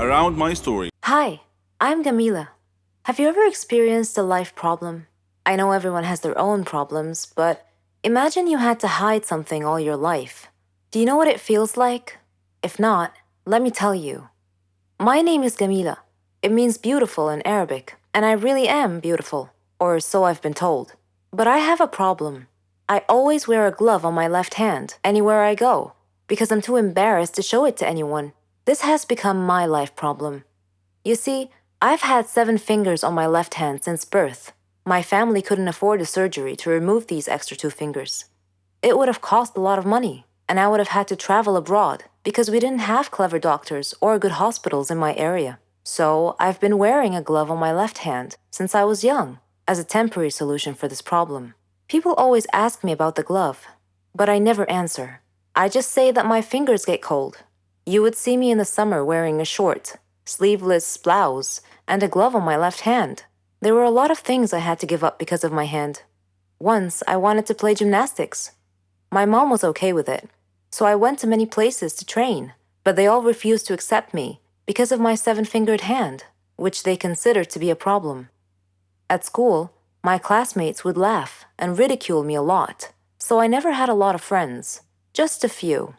around my story. Hi, I'm Gamila. Have you ever experienced a life problem? I know everyone has their own problems, but imagine you had to hide something all your life. Do you know what it feels like? If not, let me tell you. My name is Gamila. It means beautiful in Arabic, and I really am beautiful, or so I've been told. But I have a problem. I always wear a glove on my left hand anywhere I go because I'm too embarrassed to show it to anyone. This has become my life problem. You see, I've had 7 fingers on my left hand since birth. My family couldn't afford a surgery to remove these extra 2 fingers. It would have cost a lot of money, and I would have had to travel abroad because we didn't have clever doctors or good hospitals in my area. So I've been wearing a glove on my left hand since I was young as a temporary solution for this problem. People always ask me about the glove, but I never answer. I just say that my fingers get cold. You would see me in the summer wearing a short, sleeveless blouse and a glove on my left hand. There were a lot of things I had to give up because of my hand. Once, I wanted to play gymnastics. My mom was okay with it, so I went to many places to train, but they all refused to accept me because of my 7-fingered hand, which they considered to be a problem. At school, my classmates would laugh and ridicule me a lot, so I never had a lot of friends, just a few.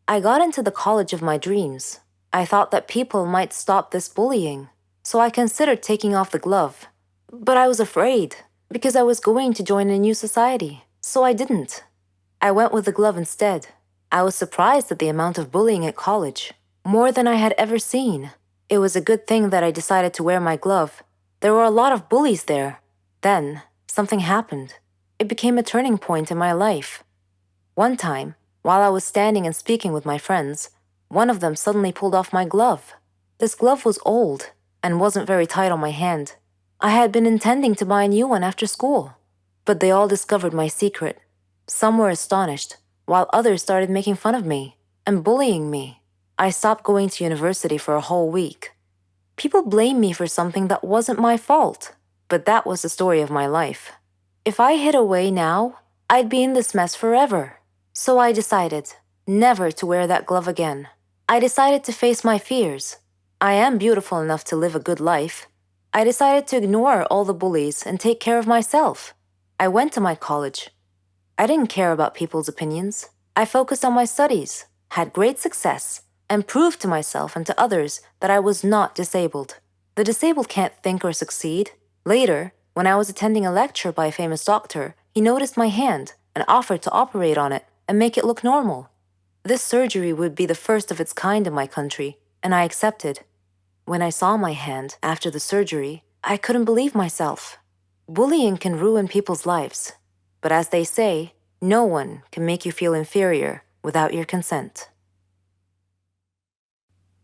I got into the college of my dreams. I thought that people might stop this bullying, so I considered taking off the glove. But I was afraid, because I was going to join a new society, so I didn't. I went with the glove instead. I was surprised at the amount of bullying at college, more than I had ever seen. It was a good thing that I decided to wear my glove. There were a lot of bullies there. Then, something happened. It became a turning point in my life. One time, while I was standing and speaking with my friends, one of them suddenly pulled off my glove. This glove was old and wasn't very tight on my hand. I had been intending to buy a new one after school, but they all discovered my secret. Some were astonished, while others started making fun of me and bullying me. I stopped going to university for a whole week. People blamed me for something that wasn't my fault, but that was the story of my life. If I hid away now, I'd be in this mess forever. So I decided never to wear that glove again. I decided to face my fears. I am beautiful enough to live a good life. I decided to ignore all the bullies and take care of myself. I went to my college. I didn't care about people's opinions. I focused on my studies, had great success, and proved to myself and to others that I was not disabled. The disabled can't think or succeed. Later, when I was attending a lecture by a famous doctor, he noticed my hand and offered to operate on it and make it look normal. This surgery would be the first of its kind in my country, and I accepted. When I saw my hand after the surgery, I couldn't believe myself. Bullying can ruin people's lives, but as they say, no one can make you feel inferior without your consent.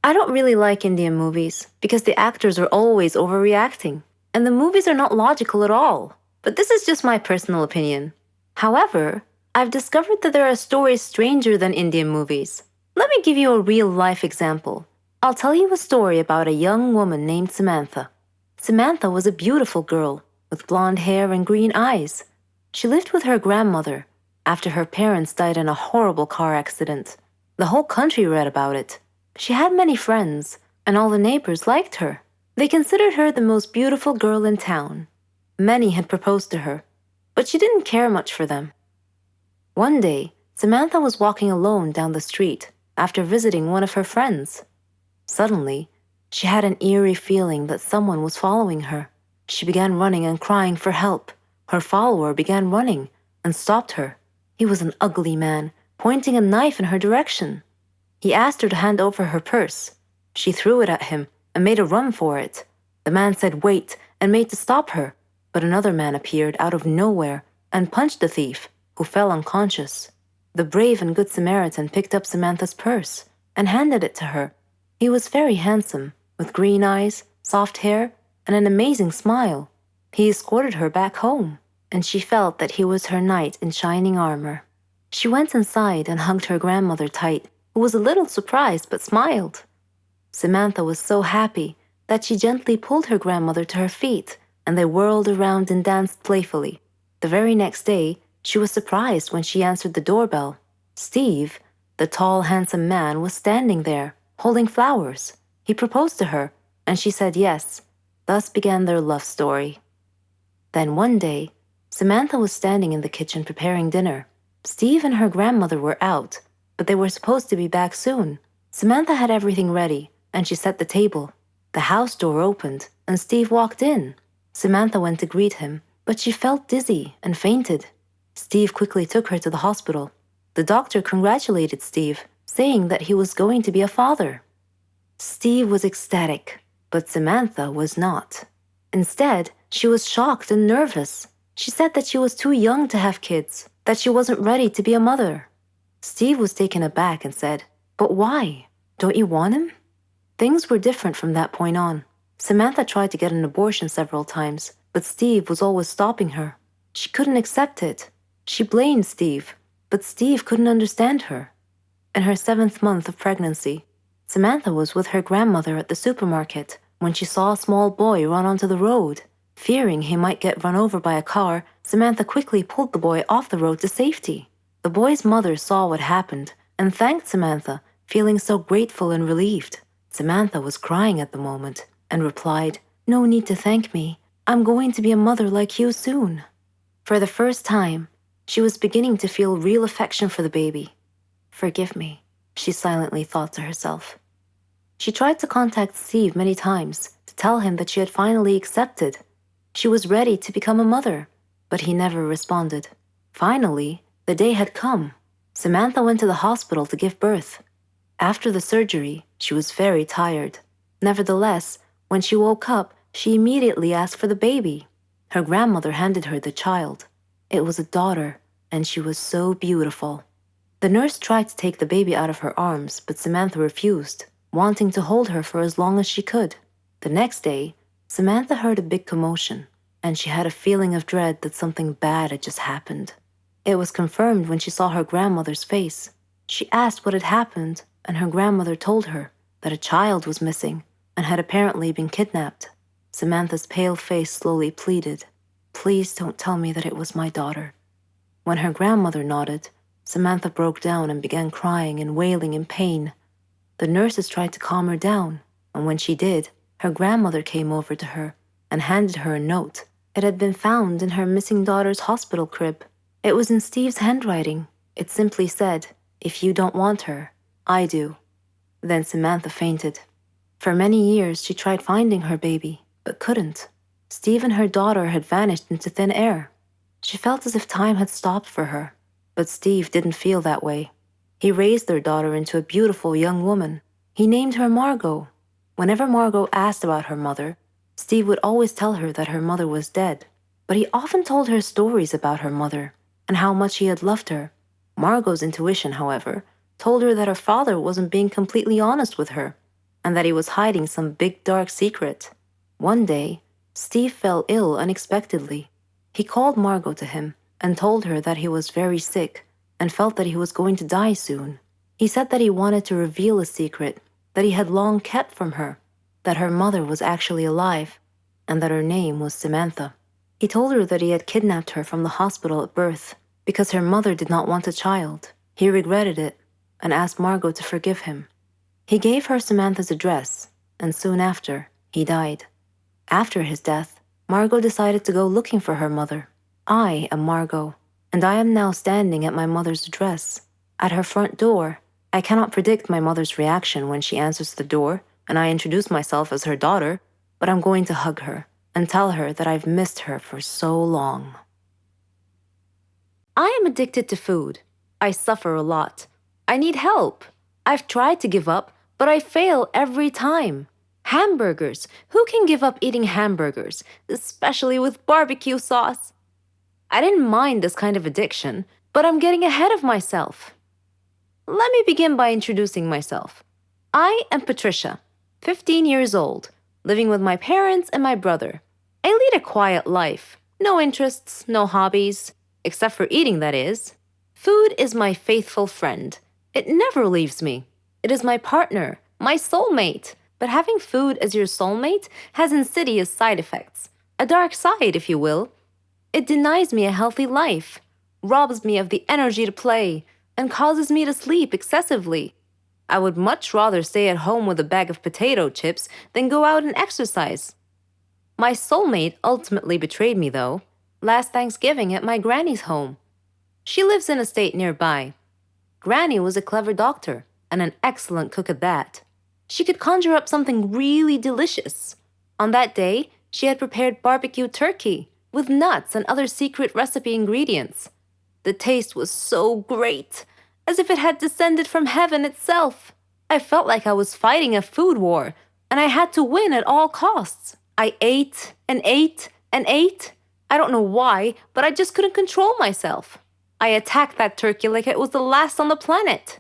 I don't really like Indian movies because the actors are always overreacting, and the movies are not logical at all. But this is just my personal opinion. However, I've discovered that there are stories stranger than Indian movies. Let me give you a real-life example. I'll tell you a story about a young woman named Samantha. Samantha was a beautiful girl with blonde hair and green eyes. She lived with her grandmother after her parents died in a horrible car accident. The whole country read about it. She had many friends, and all the neighbors liked her. They considered her the most beautiful girl in town. Many had proposed to her, but she didn't care much for them. One day, Samantha was walking alone down the street after visiting one of her friends. Suddenly, she had an eerie feeling that someone was following her. She began running and crying for help. Her follower began running and stopped her. He was an ugly man, pointing a knife in her direction. He asked her to hand over her purse. She threw it at him and made a run for it. The man said wait and made to stop her, but another man appeared out of nowhere and punched the thief, who fell unconscious. The brave and good Samaritan picked up Samantha's purse and handed it to her. He was very handsome, with green eyes, soft hair, and an amazing smile. He escorted her back home, and she felt that he was her knight in shining armor. She went inside and hugged her grandmother tight, who was a little surprised but smiled. Samantha was so happy that she gently pulled her grandmother to her feet, and they whirled around and danced playfully. The very next day, she was surprised when she answered the doorbell. Steve, the tall, handsome man, was standing there, holding flowers. He proposed to her, and she said yes. Thus began their love story. Then one day, Samantha was standing in the kitchen preparing dinner. Steve and her grandmother were out, but they were supposed to be back soon. Samantha had everything ready, and she set the table. The house door opened, and Steve walked in. Samantha went to greet him, but she felt dizzy and fainted. Steve quickly took her to the hospital. The doctor congratulated Steve, saying that he was going to be a father. Steve was ecstatic, but Samantha was not. Instead, she was shocked and nervous. She said that she was too young to have kids, that she wasn't ready to be a mother. Steve was taken aback and said, "But why? Don't you want him?" Things were different from that point on. Samantha tried to get an abortion several times, but Steve was always stopping her. She couldn't accept it. She blamed Steve, but Steve couldn't understand her. In her 7th month of pregnancy, Samantha was with her grandmother at the supermarket when she saw a small boy run onto the road. Fearing he might get run over by a car, Samantha quickly pulled the boy off the road to safety. The boy's mother saw what happened and thanked Samantha, feeling so grateful and relieved. Samantha was crying at the moment and replied, "No need to thank me. I'm going to be a mother like you soon." For the first time, she was beginning to feel real affection for the baby. "Forgive me," she silently thought to herself. She tried to contact Steve many times to tell him that she had finally accepted. She was ready to become a mother, but he never responded. Finally, the day had come. Samantha went to the hospital to give birth. After the surgery, she was very tired. Nevertheless, when she woke up, she immediately asked for the baby. Her grandmother handed her the child. It was a daughter, and she was so beautiful. The nurse tried to take the baby out of her arms, but Samantha refused, wanting to hold her for as long as she could. The next day, Samantha heard a big commotion, and she had a feeling of dread that something bad had just happened. It was confirmed when she saw her grandmother's face. She asked what had happened, and her grandmother told her that a child was missing and had apparently been kidnapped. Samantha's pale face slowly pleaded, "Please don't tell me that it was my daughter." When her grandmother nodded, Samantha broke down and began crying and wailing in pain. The nurses tried to calm her down, and when she did, her grandmother came over to her and handed her a note. It had been found in her missing daughter's hospital crib. It was in Steve's handwriting. It simply said, "If you don't want her, I do." Then Samantha fainted. For many years, she tried finding her baby, but couldn't. Steve and her daughter had vanished into thin air. She felt as if time had stopped for her, but Steve didn't feel that way. He raised their daughter into a beautiful young woman. He named her Margot. Whenever Margot asked about her mother, Steve would always tell her that her mother was dead, but he often told her stories about her mother and how much he had loved her. Margot's intuition, however, told her that her father wasn't being completely honest with her and that he was hiding some big dark secret. One day, Steve fell ill unexpectedly. He called Margot to him and told her that he was very sick and felt that he was going to die soon. He said that he wanted to reveal a secret that he had long kept from her, that her mother was actually alive, and that her name was Samantha. He told her that he had kidnapped her from the hospital at birth because her mother did not want a child. He regretted it and asked Margot to forgive him. He gave her Samantha's address, and soon after, he died. After his death, Margot decided to go looking for her mother. I am Margot, and I am now standing at my mother's address. At her front door, I cannot predict my mother's reaction when she answers the door and I introduce myself as her daughter, but I'm going to hug her and tell her that I've missed her for so long. I am addicted to food. I suffer a lot. I need help. I've tried to give up, but I fail every time. Hamburgers. Who can give up eating hamburgers, especially with barbecue sauce? I didn't mind this kind of addiction, but I'm getting ahead of myself. Let me begin by introducing myself. I am Patricia, 15 years old, living with my parents and my brother. I lead a quiet life. No interests, no hobbies, except for eating, that is. Food is my faithful friend. It never leaves me. It is my partner, my soulmate. But having food as your soulmate has insidious side effects. A dark side, if you will. It denies me a healthy life, robs me of the energy to play, and causes me to sleep excessively. I would much rather stay at home with a bag of potato chips than go out and exercise. My soulmate ultimately betrayed me, though, last Thanksgiving at my granny's home. She lives in a state nearby. Granny was a clever doctor and an excellent cook at that. She could conjure up something really delicious. On that day, she had prepared barbecue turkey with nuts and other secret recipe ingredients. The taste was so great, as if it had descended from heaven itself. I felt like I was fighting a food war, and I had to win at all costs. I ate and ate and ate. I don't know why, but I just couldn't control myself. I attacked that turkey like it was the last on the planet.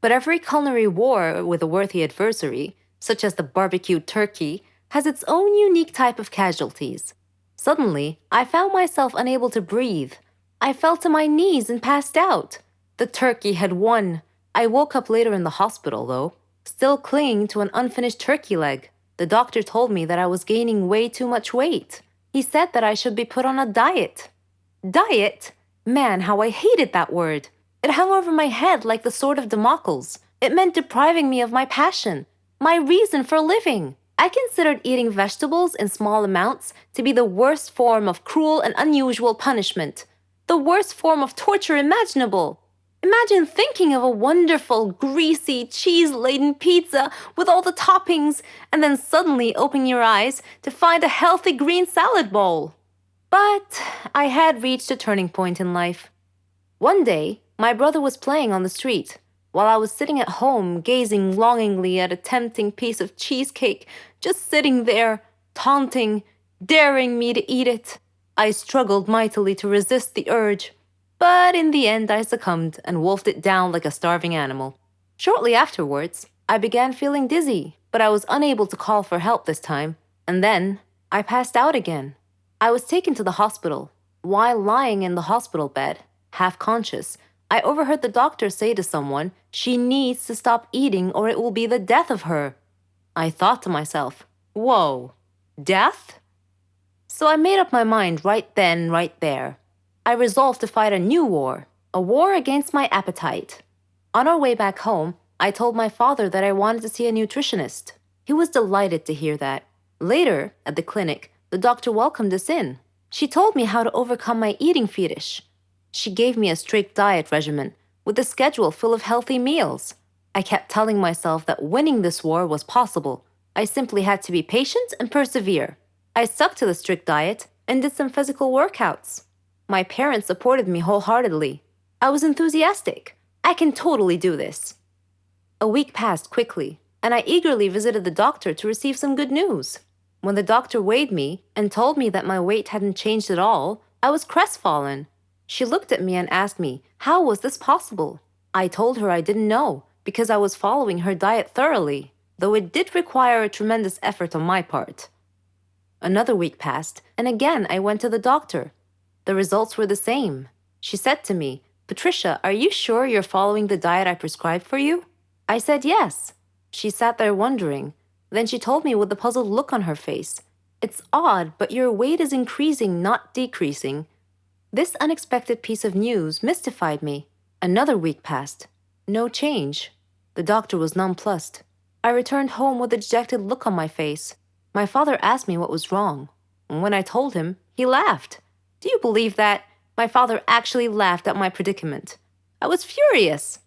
But every culinary war with a worthy adversary, such as the barbecued turkey, has its own unique type of casualties. Suddenly, I found myself unable to breathe. I fell to my knees and passed out. The turkey had won. I woke up later in the hospital, though, still clinging to an unfinished turkey leg. The doctor told me that I was gaining way too much weight. He said that I should be put on a diet. Diet? Man, how I hated that word. It hung over my head like the sword of Damocles. It meant depriving me of my passion, my reason for living. I considered eating vegetables in small amounts to be the worst form of cruel and unusual punishment, the worst form of torture imaginable. Imagine thinking of a wonderful, greasy, cheese-laden pizza with all the toppings and then suddenly opening your eyes to find a healthy green salad bowl. But I had reached a turning point in life. One day, my brother was playing on the street, while I was sitting at home gazing longingly at a tempting piece of cheesecake, just sitting there, taunting, daring me to eat it. I struggled mightily to resist the urge, but in the end I succumbed and wolfed it down like a starving animal. Shortly afterwards, I began feeling dizzy, but I was unable to call for help this time, and then I passed out again. I was taken to the hospital. While lying in the hospital bed, half conscious, I overheard the doctor say to someone, "She needs to stop eating or it will be the death of her." I thought to myself, whoa, death? So I made up my mind right then, right there. I resolved to fight a new war, a war against my appetite. On our way back home, I told my father that I wanted to see a nutritionist. He was delighted to hear that. Later, at the clinic, the doctor welcomed us in. She told me how to overcome my eating fetish. She gave me a strict diet regimen with a schedule full of healthy meals. I kept telling myself that winning this war was possible. I simply had to be patient and persevere. I stuck to the strict diet and did some physical workouts. My parents supported me wholeheartedly. I was enthusiastic. I can totally do this. A week passed quickly, and I eagerly visited the doctor to receive some good news. When the doctor weighed me and told me that my weight hadn't changed at all, I was crestfallen. She looked at me and asked me, how was this possible? I told her I didn't know, because I was following her diet thoroughly, though it did require a tremendous effort on my part. Another week passed, and again I went to the doctor. The results were the same. She said to me, "Patricia, are you sure you're following the diet I prescribed for you?" I said yes. She sat there wondering. Then she told me with a puzzled look on her face, "It's odd, but your weight is increasing, not decreasing." This unexpected piece of news mystified me. Another week passed. No change. The doctor was nonplussed. I returned home with a dejected look on my face. My father asked me what was wrong. When I told him, he laughed. Do you believe that? My father actually laughed at my predicament. I was furious.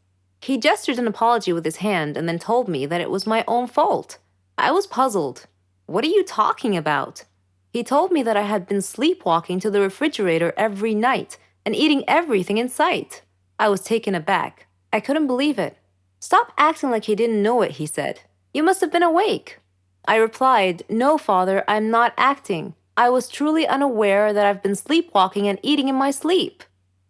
He gestured an apology with his hand and then told me that it was my own fault. I was puzzled. What are you talking about? He told me that I had been sleepwalking to the refrigerator every night and eating everything in sight. I was taken aback. I couldn't believe it. "Stop acting like you didn't know it," he said. "You must have been awake." I replied, "No, Father, I'm not acting. I was truly unaware that I've been sleepwalking and eating in my sleep."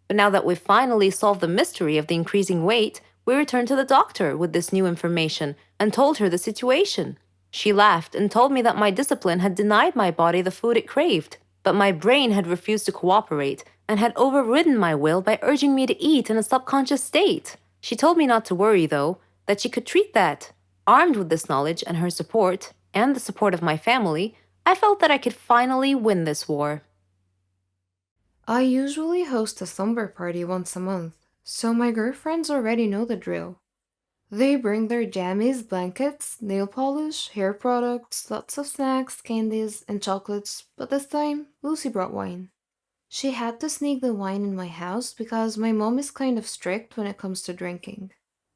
But now that we've finally solved the mystery of the increasing weight, we returned to the doctor with this new information and told her the situation. She laughed and told me that my discipline had denied my body the food it craved, but my brain had refused to cooperate and had overridden my will by urging me to eat in a subconscious state. She told me not to worry, though, that she could treat that. Armed with this knowledge and her support, and the support of my family, I felt that I could finally win this war. I usually host a slumber party once a month, so my girlfriends already know the drill. They bring their jammies, blankets, nail polish, hair products, lots of snacks, candies, and chocolates, but this time, Lucy brought wine. She had to sneak the wine in my house because my mom is kind of strict when it comes to drinking.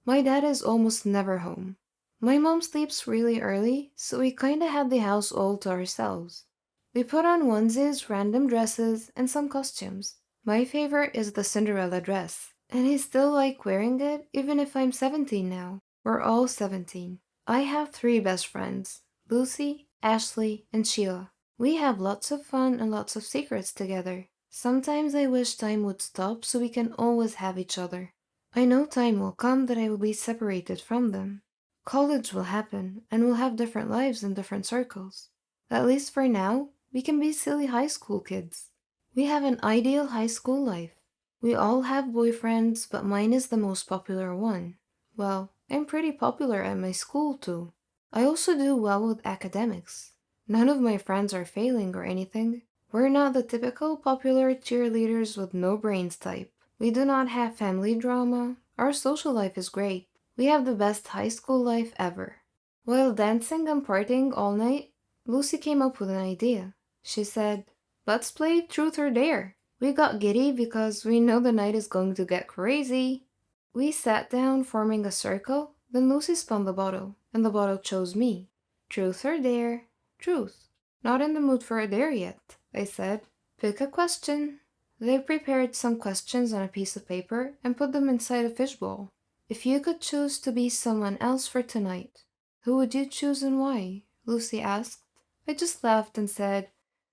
My dad is almost never home. My mom sleeps really early, so we kinda had the house all to ourselves. We put on onesies, random dresses, and some costumes. My favorite is the Cinderella dress, and I still like wearing it even if I'm 17 now. We're all 17. I have three best friends, Lucy, Ashley, and Sheila. We have lots of fun and lots of secrets together. Sometimes I wish time would stop so we can always have each other. I know time will come that I will be separated from them. College will happen, and we'll have different lives in different circles. At least for now, we can be silly high school kids. We have an ideal high school life. We all have boyfriends, but mine is the most popular one. Well, I'm pretty popular at my school too. I also do well with academics. None of my friends are failing or anything. We're not the typical popular cheerleaders with no brains type. We do not have family drama. Our social life is great. We have the best high school life ever. While dancing and partying all night, Lucy came up with an idea. She said, "Let's play Truth or Dare." We got giddy because we know the night is going to get crazy. We sat down, forming a circle, then Lucy spun the bottle, and the bottle chose me. Truth or Dare? Truth. Not in the mood for a dare yet, I said. Pick a question. They prepared some questions on a piece of paper and put them inside a fishbowl. If you could choose to be someone else for tonight, who would you choose and why? Lucy asked. I just laughed and said,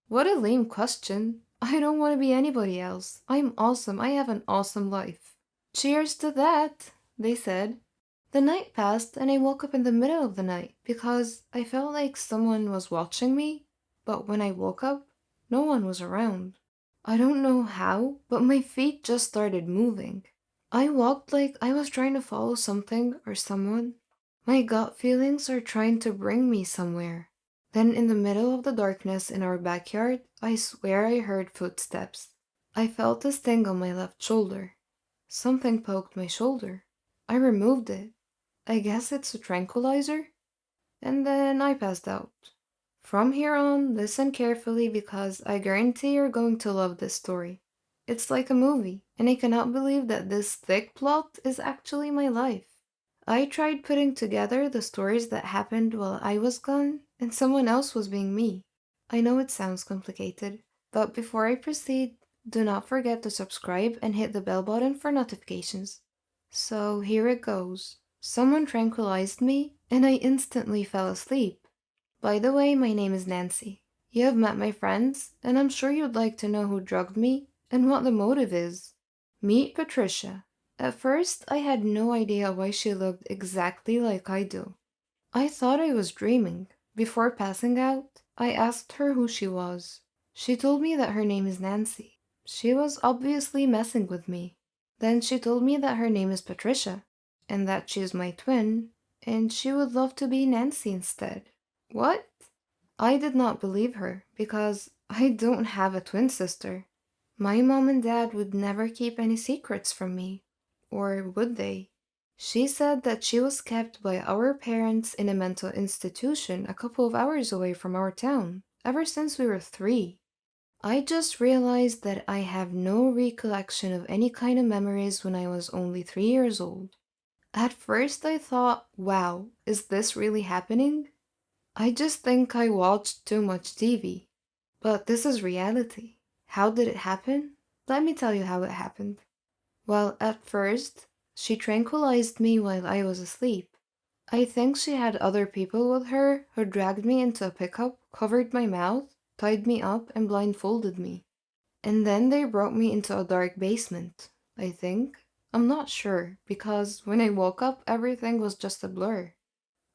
"What a lame question. I don't want to be anybody else. I'm awesome. I have an awesome life." Cheers to that, they said. The night passed and I woke up in the middle of the night because I felt like someone was watching me, but when I woke up, no one was around. I don't know how, but my feet just started moving. I walked like I was trying to follow something or someone. My gut feelings are trying to bring me somewhere. Then, in the middle of the darkness in our backyard, I swear I heard footsteps. I felt a sting on my left shoulder. Something poked my shoulder. I removed it. I guess it's a tranquilizer? And then I passed out. From here on, listen carefully because I guarantee you're going to love this story. It's like a movie, and I cannot believe that this thick plot is actually my life. I tried putting together the stories that happened while I was gone, and someone else was being me. I know it sounds complicated, but before I proceed, do not forget to subscribe and hit the bell button for notifications. So here it goes. Someone tranquilized me, and I instantly fell asleep. By the way, my name is Nancy. You have met my friends, and I'm sure you'd like to know who drugged me and what the motive is. Meet Patricia. At first, I had no idea why she looked exactly like I do. I thought I was dreaming. Before passing out, I asked her who she was. She told me that her name is Nancy. She was obviously messing with me. Then she told me that her name is Patricia, and that she's my twin, and she would love to be Nancy instead. What? I did not believe her because I don't have a twin sister. My mom and dad would never keep any secrets from me. Or would they? She said that she was kept by our parents in a mental institution a couple of hours away from our town, ever since we were 3. I just realized that I have no recollection of any kind of memories when I was only 3 years old. At first, I thought, wow, is this really happening? I just think I watched too much TV. But this is reality. How did it happen? Let me tell you how it happened. Well, at first, she tranquilized me while I was asleep. I think she had other people with her who dragged me into a pickup, covered my mouth, tied me up, and blindfolded me. And then they brought me into a dark basement, I think. I'm not sure, because when I woke up, everything was just a blur.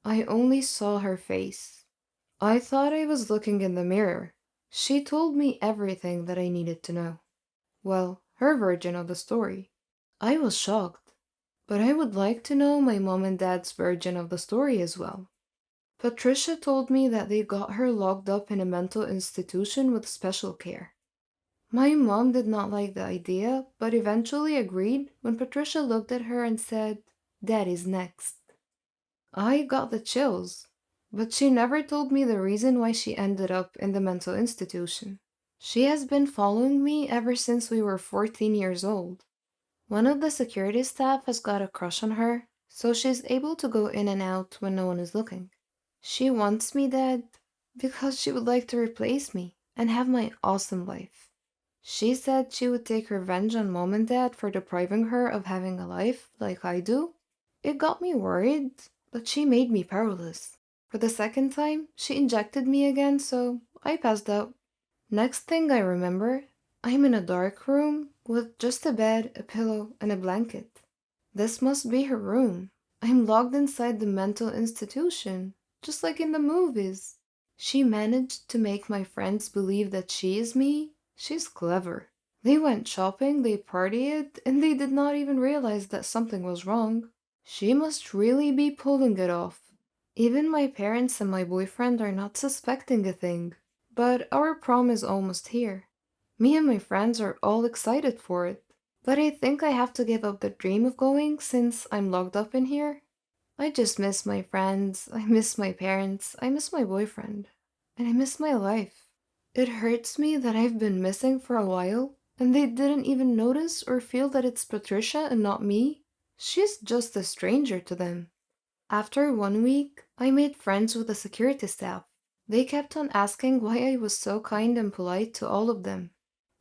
I only saw her face. I thought I was looking in the mirror. She told me everything that I needed to know. Well, her version of the story. I was shocked, but I would like to know my mom and dad's version of the story as well. Patricia told me that they got her locked up in a mental institution with special care. My mom did not like the idea, but eventually agreed when Patricia looked at her and said, "Daddy's next." I got the chills. But she never told me the reason why she ended up in the mental institution. She has been following me ever since we were 14 years old. One of the security staff has got a crush on her, so she's able to go in and out when no one is looking. She wants me dead because she would like to replace me and have my awesome life. She said she would take revenge on mom and dad for depriving her of having a life like I do. It got me worried, but she made me powerless. For the second time, she injected me again, so I passed out. Next thing I remember, I'm in a dark room with just a bed, a pillow, and a blanket. This must be her room. I'm locked inside the mental institution, just like in the movies. She managed to make my friends believe that she is me. She's clever. They went shopping, they partied, and they did not even realize that something was wrong. She must really be pulling it off. Even my parents and my boyfriend are not suspecting a thing. But our prom is almost here. Me and my friends are all excited for it. But I think I have to give up the dream of going since I'm locked up in here. I just miss my friends, I miss my parents, I miss my boyfriend, and I miss my life. It hurts me that I've been missing for a while, and they didn't even notice or feel that it's Patricia and not me. She's just a stranger to them. After 1 week, I made friends with the security staff. They kept on asking why I was so kind and polite to all of them.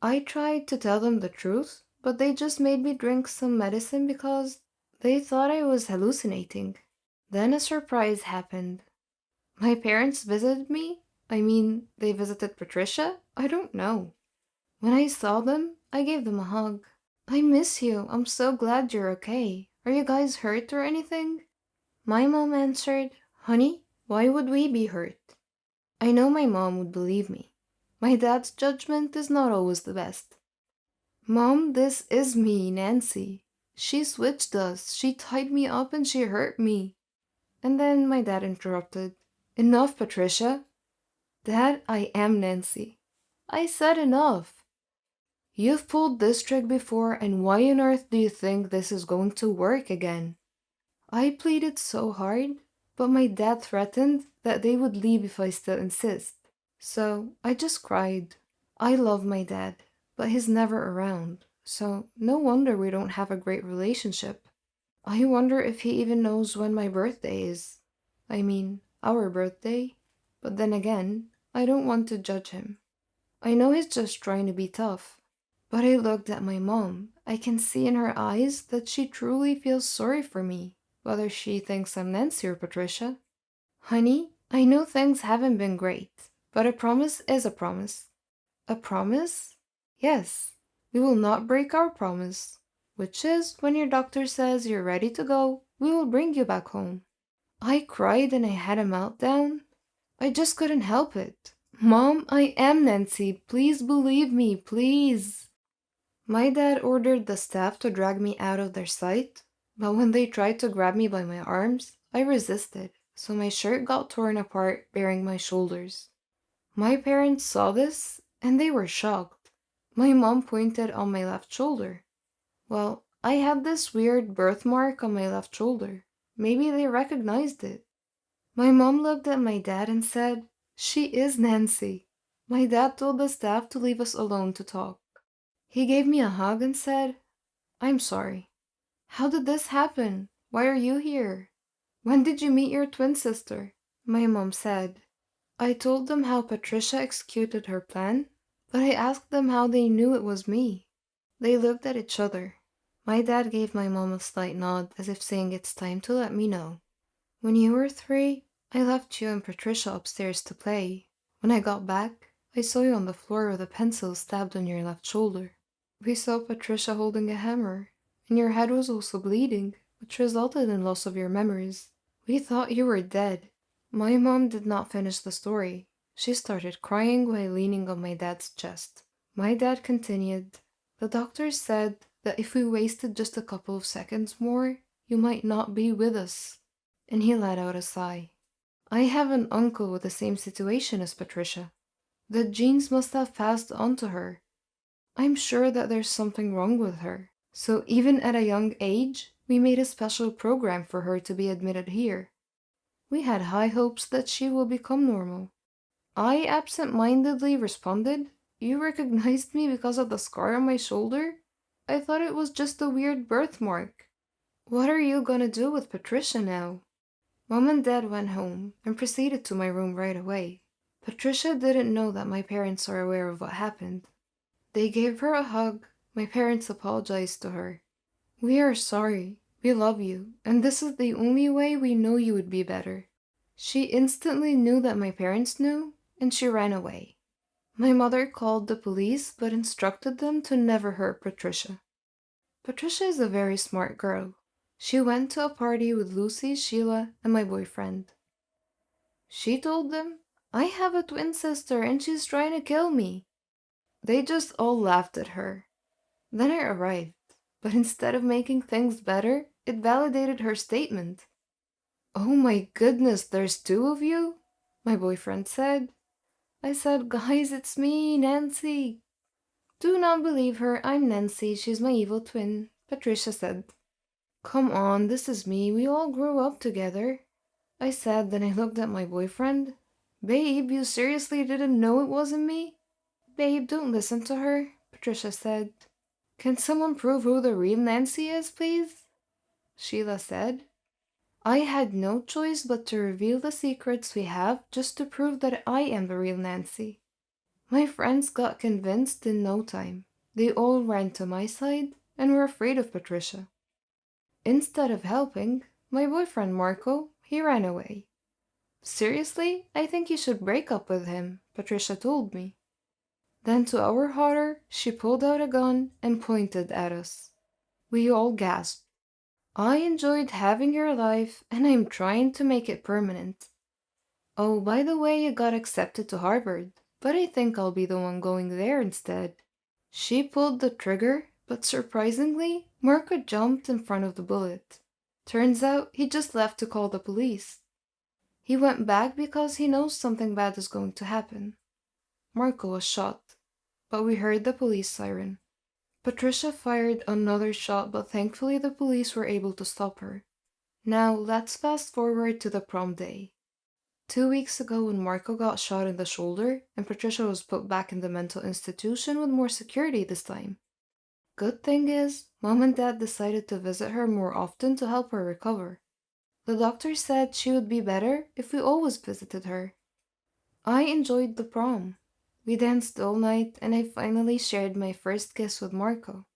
I tried to tell them the truth, but they just made me drink some medicine because they thought I was hallucinating. Then a surprise happened. My parents visited me. I mean, they visited Patricia? I don't know. When I saw them, I gave them a hug. I miss you. I'm so glad you're okay. Are you guys hurt or anything? My mom answered, Honey, why would we be hurt? I know my mom would believe me. My dad's judgment is not always the best. Mom, this is me, Nancy. She switched us. She tied me up and she hurt me. And then my dad interrupted. Enough, Patricia. Dad, I am Nancy. I said enough. You've pulled this trick before, and why on earth do you think this is going to work again? I pleaded so hard, but my dad threatened that they would leave if I still insist. So I just cried. I love my dad, but he's never around, so no wonder we don't have a great relationship. I wonder if he even knows when my birthday is. I mean, our birthday. But then again, I don't want to judge him. I know he's just trying to be tough. But I looked at my mom. I can see in her eyes that she truly feels sorry for me, whether she thinks I'm Nancy or Patricia. Honey, I know things haven't been great, but a promise is a promise. A promise? Yes, we will not break our promise, which is when your doctor says you're ready to go, we will bring you back home. I cried and I had a meltdown. I just couldn't help it. Mom, I am Nancy. Please believe me, please. My dad ordered the staff to drag me out of their sight, but when they tried to grab me by my arms, I resisted, so my shirt got torn apart, bearing my shoulders. My parents saw this, and they were shocked. My mom pointed on my left shoulder. Well, I had this weird birthmark on my left shoulder. Maybe they recognized it. My mom looked at my dad and said, She is Nancy. My dad told the staff to leave us alone to talk. He gave me a hug and said, I'm sorry. How did this happen? Why are you here? When did you meet your twin sister? My mom said. I told them how Patricia executed her plan, but I asked them how they knew it was me. They looked at each other. My dad gave my mom a slight nod as if saying it's time to let me know. When you were 3, I left you and Patricia upstairs to play. When I got back, I saw you on the floor with a pencil stabbed on your left shoulder. We saw Patricia holding a hammer, and your head was also bleeding, which resulted in loss of your memories. We thought you were dead. My mom did not finish the story. She started crying while leaning on my dad's chest. My dad continued, The doctors said that if we wasted just a couple of seconds more, you might not be with us. And he let out a sigh. I have an uncle with the same situation as Patricia. The genes must have passed on to her. I'm sure that there's something wrong with her. So even at a young age, we made a special program for her to be admitted here. We had high hopes that she will become normal. I absent-mindedly responded, "You recognized me because of the scar on my shoulder? I thought it was just a weird birthmark. What are you gonna do with Patricia now?" Mom and Dad went home and proceeded to my room right away. Patricia didn't know that my parents are aware of what happened. They gave her a hug. My parents apologized to her. "We are sorry. We love you, and this is the only way we know you would be better." She instantly knew that my parents knew, and she ran away. My mother called the police but instructed them to never hurt Patricia. Patricia is a very smart girl. She went to a party with Lucy, Sheila, and my boyfriend. She told them, "I have a twin sister and she's trying to kill me." They just all laughed at her. Then I arrived, but instead of making things better, it validated her statement. "Oh my goodness, there's two of you?" my boyfriend said. I said, "Guys, it's me, Nancy." "Do not believe her, I'm Nancy, she's my evil twin," Patricia said. "Come on, this is me, we all grew up together," I said. Then I looked at my boyfriend. "Babe, you seriously didn't know it wasn't me?" "Babe, don't listen to her," Patricia said. "Can someone prove who the real Nancy is, please?" Sheila said. I had no choice but to reveal the secrets we have just to prove that I am the real Nancy. My friends got convinced in no time. They all ran to my side and were afraid of Patricia. Instead of helping, my boyfriend Marco, he ran away. "Seriously, I think you should break up with him," Patricia told me. Then to our horror, she pulled out a gun and pointed at us. We all gasped. "I enjoyed having your life, and I'm trying to make it permanent. Oh, by the way, you got accepted to Harvard, but I think I'll be the one going there instead." She pulled the trigger, but surprisingly, Marco jumped in front of the bullet. Turns out he just left to call the police. He went back because he knows something bad is going to happen. Marco was shot, but we heard the police siren. Patricia fired another shot, but thankfully the police were able to stop her. Now, let's fast forward to the prom day. 2 weeks ago, when Marco got shot in the shoulder, and Patricia was put back in the mental institution with more security this time. Good thing is, Mom and Dad decided to visit her more often to help her recover. The doctor said she would be better if we always visited her. I enjoyed the prom. We danced all night, and I finally shared my first kiss with Marco.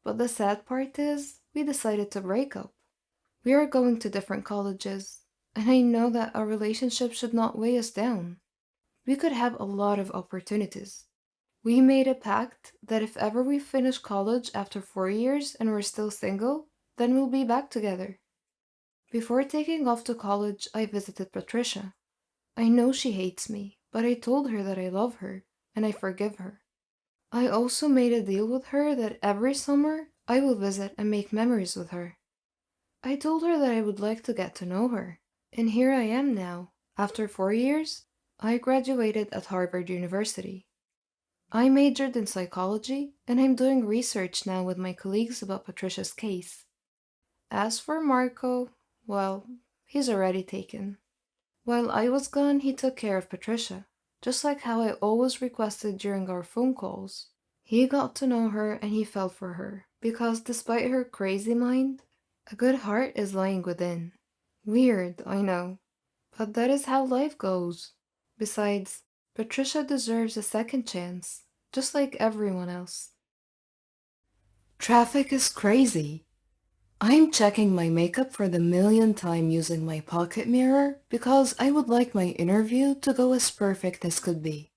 But the sad part is, we decided to break up. We are going to different colleges, and I know that our relationship should not weigh us down. We could have a lot of opportunities. We made a pact that if ever we finish college after 4 years and we're still single, then we'll be back together. Before taking off to college, I visited Patricia. I know she hates me, but I told her that I love her, and I forgive her. I also made a deal with her that every summer I will visit and make memories with her. I told her that I would like to get to know her, and here I am now. After 4 years, I graduated at Harvard University. I majored in psychology, and I'm doing research now with my colleagues about Patricia's case. As for Marco, well, he's already taken. While I was gone, he took care of Patricia, just like how I always requested during our phone calls. He got to know her and he fell for her, because despite her crazy mind, a good heart is lying within. Weird, I know, but that is how life goes. Besides, Patricia deserves a second chance, just like everyone else. Traffic is crazy. I'm checking my makeup for the millionth time using my pocket mirror because I would like my interview to go as perfect as could be.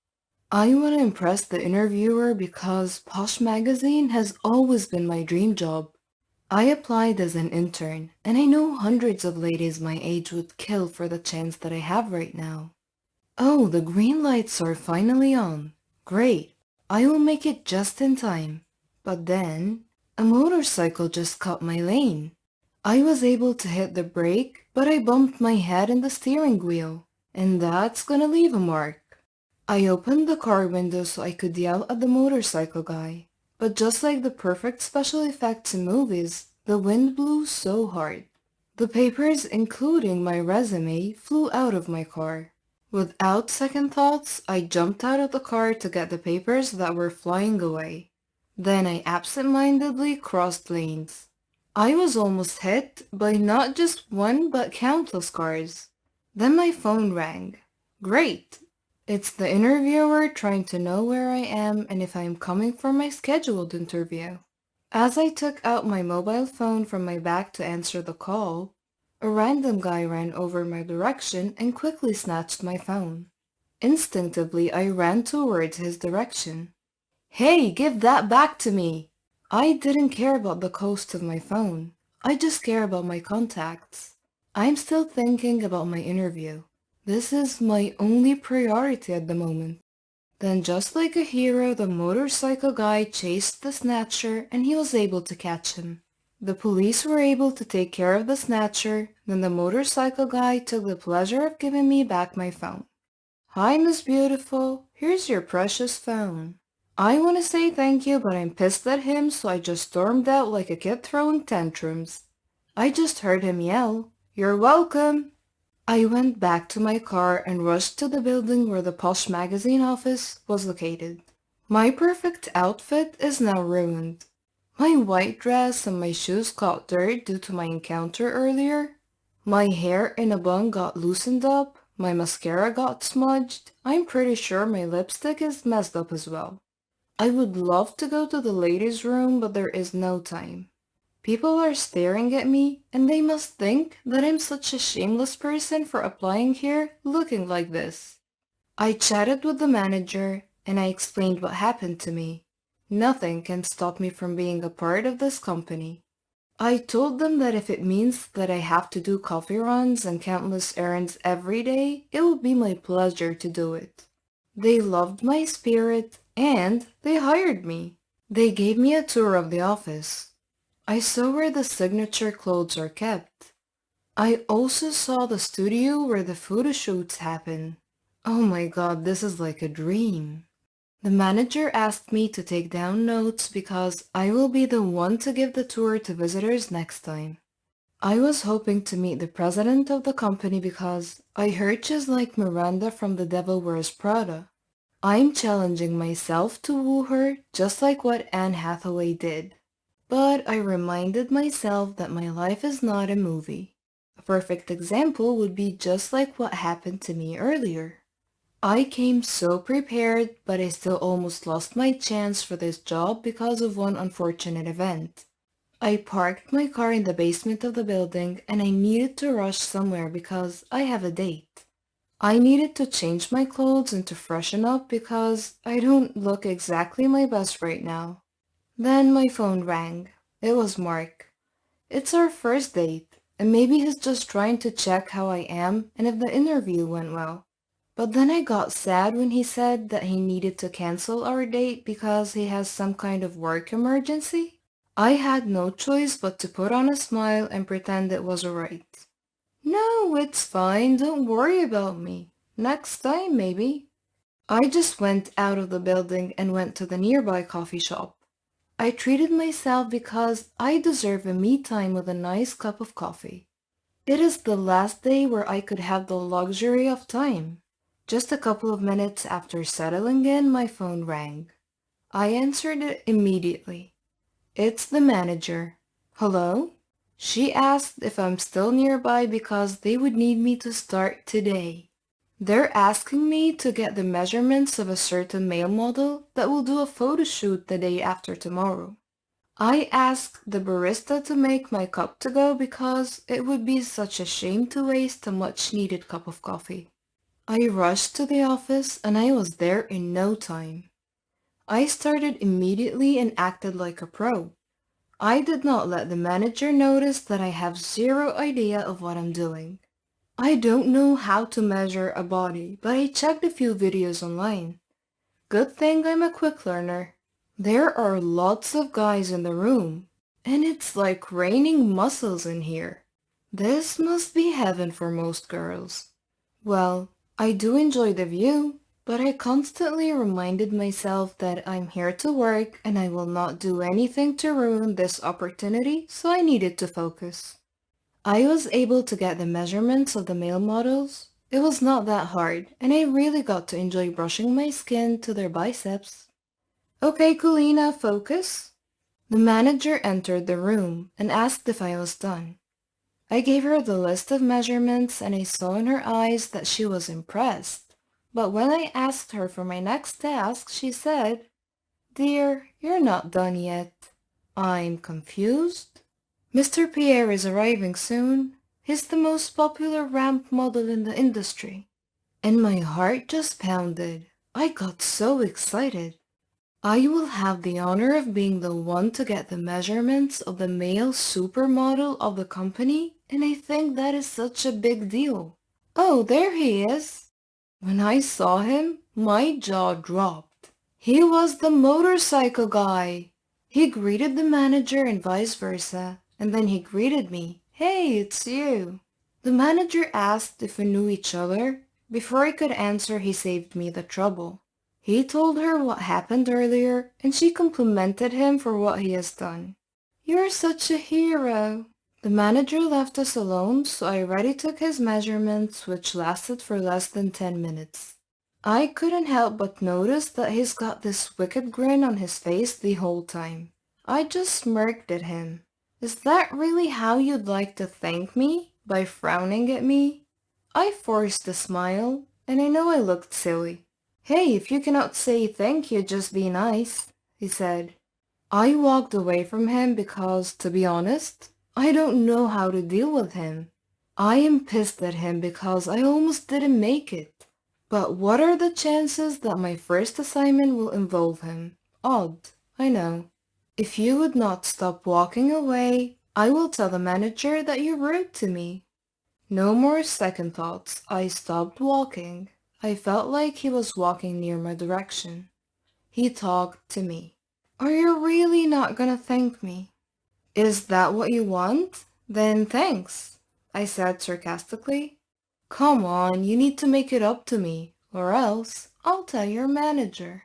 I want to impress the interviewer because Posh Magazine has always been my dream job. I applied as an intern, and I know hundreds of ladies my age would kill for the chance that I have right now. Oh, the green lights are finally on. Great. I will make it just in time. But then, a motorcycle just cut my lane. I was able to hit the brake, but I bumped my head in the steering wheel, and that's gonna leave a mark. I opened the car window so I could yell at the motorcycle guy. But just like the perfect special effects in movies, the wind blew so hard. The papers, including my resume, flew out of my car. Without second thoughts, I jumped out of the car to get the papers that were flying away. Then I absent-mindedly crossed lanes. I was almost hit by not just one but countless cars. Then my phone rang. Great! It's the interviewer trying to know where I am and if I am coming for my scheduled interview. As I took out my mobile phone from my bag to answer the call, a random guy ran over my direction and quickly snatched my phone. Instinctively, I ran towards his direction. Hey, give that back to me! I didn't care about the cost of my phone. I just care about my contacts. I'm still thinking about my interview. This is my only priority at the moment. Then just like a hero, the motorcycle guy chased the snatcher and he was able to catch him. The police were able to take care of the snatcher, then the motorcycle guy took the pleasure of giving me back my phone. Hi, Miss Beautiful. Here's your precious phone. I want to say thank you, but I'm pissed at him, so I just stormed out like a kid throwing tantrums. I just heard him yell, "You're welcome!" I went back to my car and rushed to the building where the Posh magazine office was located. My perfect outfit is now ruined. My white dress and my shoes caught dirt due to my encounter earlier. My hair in a bun got loosened up. My mascara got smudged. I'm pretty sure my lipstick is messed up as well. I would love to go to the ladies' room, but there is no time. People are staring at me, and they must think that I'm such a shameless person for applying here looking like this. I chatted with the manager, and I explained what happened to me. Nothing can stop me from being a part of this company. I told them that if it means that I have to do coffee runs and countless errands every day, it would be my pleasure to do it. They loved my spirit, and they hired me. They gave me a tour of the office. I saw where the signature clothes are kept. I also saw the studio where the photo shoots happen. Oh my god, this is like a dream. The manager asked me to take down notes because I will be the one to give the tour to visitors next time. I was hoping to meet the president of the company because I heard she's like Miranda from The Devil Wears Prada. I'm challenging myself to woo her just like what Anne Hathaway did. But I reminded myself that my life is not a movie. A perfect example would be just like what happened to me earlier. I came so prepared, but I still almost lost my chance for this job because of one unfortunate event. I parked my car in the basement of the building and I needed to rush somewhere because I have a date. I needed to change my clothes and to freshen up because I don't look exactly my best right now. Then my phone rang. It was Mark. It's our first date, and maybe he's just trying to check how I am and if the interview went well. But then I got sad when he said that he needed to cancel our date because he has some kind of work emergency. I had no choice but to put on a smile and pretend it was alright. No, it's fine, don't worry about me. Next time, maybe. I just went out of the building and went to the nearby coffee shop. I treated myself because I deserve a me time with a nice cup of coffee. It is the last day where I could have the luxury of time. Just a couple of minutes after settling in, my phone rang. I answered it immediately. It's the manager. Hello? She asked if I'm still nearby because they would need me to start today. They're asking me to get the measurements of a certain male model that will do a photo shoot the day after tomorrow. I asked the barista to make my cup to go because it would be such a shame to waste a much-needed cup of coffee. I rushed to the office and I was there in no time. I started immediately and acted like a pro. I did not let the manager notice that I have zero idea of what I'm doing. I don't know how to measure a body, but I checked a few videos online. Good thing I'm a quick learner. There are lots of guys in the room, and it's like raining muscles in here. This must be heaven for most girls. Well, I do enjoy the view, but I constantly reminded myself that I'm here to work and I will not do anything to ruin this opportunity, so I needed to focus. I was able to get the measurements of the male models. It was not that hard, and I really got to enjoy brushing my skin to their biceps. Okay, Kulina, focus. The manager entered the room and asked if I was done. I gave her the list of measurements and I saw in her eyes that she was impressed. But when I asked her for my next task, she said, "Dear, you're not done yet." I'm confused. Mr. Pierre is arriving soon. He's the most popular ramp model in the industry. And my heart just pounded. I got so excited. I will have the honor of being the one to get the measurements of the male supermodel of the company, and I think that is such a big deal. Oh, there he is. When I saw him, my jaw dropped. He was the motorcycle guy. He greeted the manager and vice versa, and then he greeted me. Hey, it's you. The manager asked if we knew each other. Before I could answer, he saved me the trouble. He told her what happened earlier, and she complimented him for what he has done. "You're such a hero." The manager left us alone, so I already took his measurements, which lasted for less than 10 minutes. I couldn't help but notice that he's got this wicked grin on his face the whole time. I just smirked at him. "Is that really how you'd like to thank me? By frowning at me?" I forced a smile, and I know I looked silly. "Hey, if you cannot say thank you, just be nice," he said. I walked away from him because, to be honest, I don't know how to deal with him. I am pissed at him because I almost didn't make it. But what are the chances that my first assignment will involve him? Odd, I know. If you would not stop walking away, I will tell the manager that you're rude to me. No more second thoughts. I stopped walking. I felt like he was walking near my direction. He talked to me. "Are you really not gonna thank me?" "Is that what you want? Then thanks," I said sarcastically. "Come on, you need to make it up to me, or else I'll tell your manager."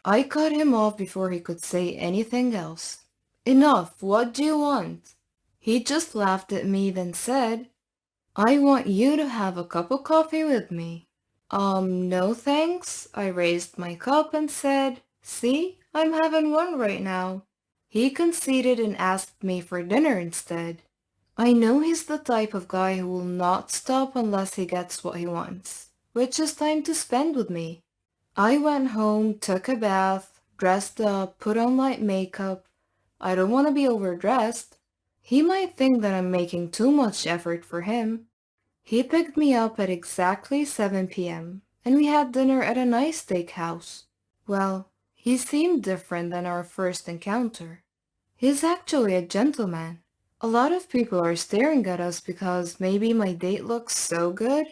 I cut him off before he could say anything else. "Enough, what do you want?" He just laughed at me, then said, "I want you to have a cup of coffee with me." No thanks. I raised my cup and said, "See, I'm having one right now." He conceded and asked me for dinner instead. I know he's the type of guy who will not stop unless he gets what he wants, which is time to spend with me. I went home, took a bath, dressed up, put on light makeup. I don't want to be overdressed. He might think that I'm making too much effort for him. He picked me up at exactly 7 p.m., and we had dinner at a nice steakhouse. Well, he seemed different than our first encounter. He's actually a gentleman. A lot of people are staring at us because maybe my date looks so good.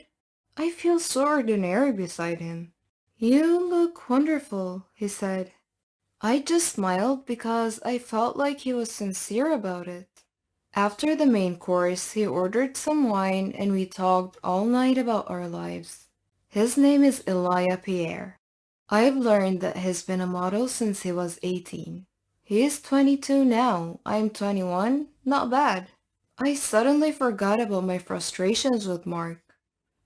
I feel so ordinary beside him. "You look wonderful," he said. I just smiled because I felt like he was sincere about it. After the main course, he ordered some wine and we talked all night about our lives. His name is Elia Pierre. I've learned that he's been a model since he was 18. He is 22 now. I'm 21. Not bad. I suddenly forgot about my frustrations with Mark.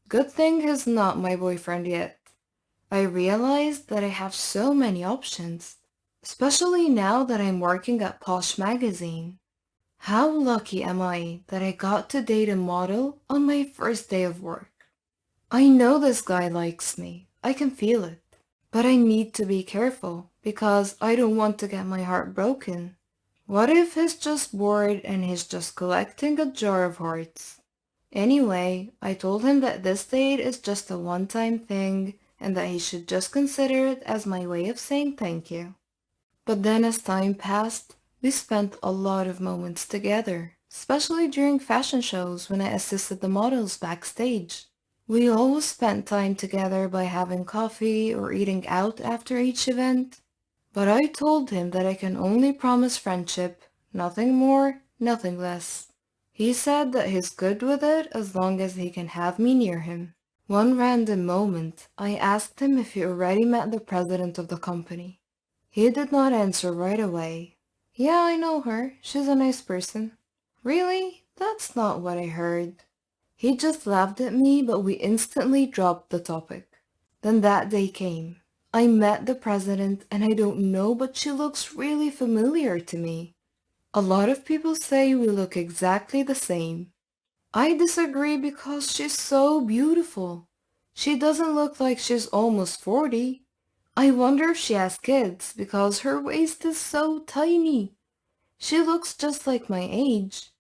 Good thing he's not my boyfriend yet. I realized that I have so many options, especially now that I'm working at Posh Magazine. How lucky am I that I got to date a model on my first day of work? I know this guy likes me. I can feel it. But I need to be careful because I don't want to get my heart broken. What if he's just bored and he's just collecting a jar of hearts? Anyway, I told him that this date is just a one-time thing and that he should just consider it as my way of saying thank you. But then as time passed, we spent a lot of moments together, especially during fashion shows when I assisted the models backstage. We always spent time together by having coffee or eating out after each event. But I told him that I can only promise friendship, nothing more, nothing less. He said that he's good with it as long as he can have me near him. One random moment, I asked him if he already met the president of the company. He did not answer right away. "Yeah, I know her. She's a nice person." "Really? That's not what I heard. He just laughed at me, but we instantly dropped the topic. Then that day came. I met the president, and I don't know, but she looks really familiar to me. A lot of people say we look exactly the same. I disagree because she's so beautiful. She doesn't look like she's almost 40. I wonder if she has kids because her waist is so tiny. She looks just like my age.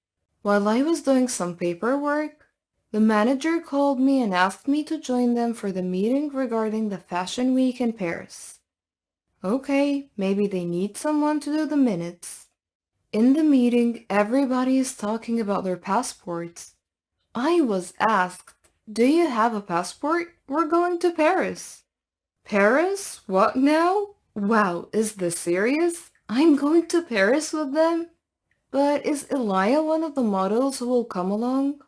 While I was doing some paperwork, the manager called me and asked me to join them for the meeting regarding the Fashion Week in Paris. Okay, maybe they need someone to do the minutes. In the meeting, everybody is talking about their passports. I was asked, "Do you have a passport? We're going to Paris." Paris? What now? Wow, is this serious? I'm going to Paris with them? But is Elia one of the models who will come along?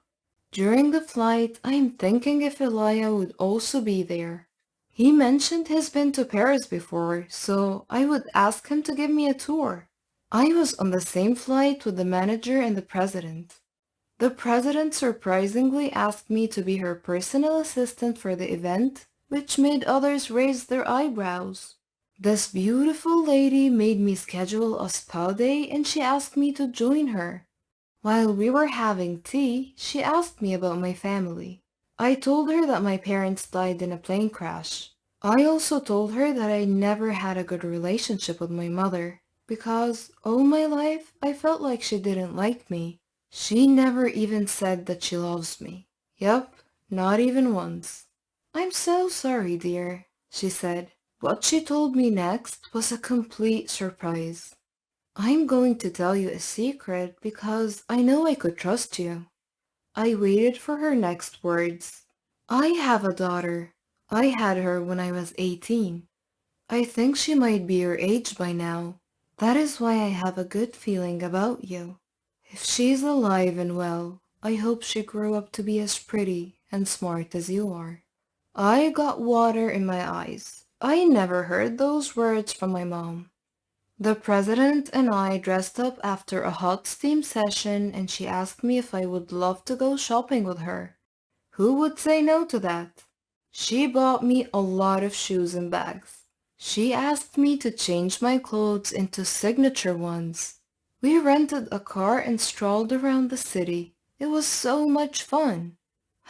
During the flight, I'm thinking if Elia would also be there. He mentioned he's been to Paris before, so I would ask him to give me a tour. I was on the same flight with the manager and the president. The president surprisingly asked me to be her personal assistant for the event, which made others raise their eyebrows. This beautiful lady made me schedule a spa day and she asked me to join her. While we were having tea, she asked me about my family. I told her that my parents died in a plane crash. I also told her that I never had a good relationship with my mother because all my life I felt like she didn't like me. She never even said that she loves me. Yup, not even once. "I'm so sorry, dear," she said. What she told me next was a complete surprise. "I'm going to tell you a secret because I know I could trust you." I waited for her next words. "I have a daughter. I had her when I was 18. I think she might be your age by now. That is why I have a good feeling about you. If she's alive and well, I hope she grew up to be as pretty and smart as you are." I got water in my eyes. I never heard those words from my mom. The president and I dressed up after a hot steam session and she asked me if I would love to go shopping with her. Who would say no to that? She bought me a lot of shoes and bags. She asked me to change my clothes into signature ones. We rented a car and strolled around the city. It was so much fun.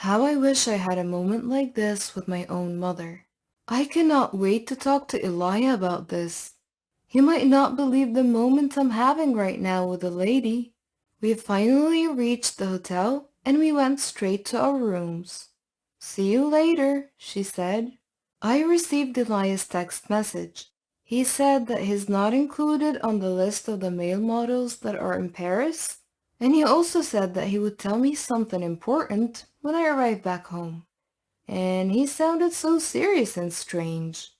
How I wish I had a moment like this with my own mother. I cannot wait to talk to Elijah about this. He might not believe the moment I'm having right now with a lady. We finally reached the hotel and we went straight to our rooms. "See you later," she said. I received Elias' text message. He said that he's not included on the list of the male models that are in Paris, and he also said that he would tell me something important when I arrived back home. And he sounded so serious and strange.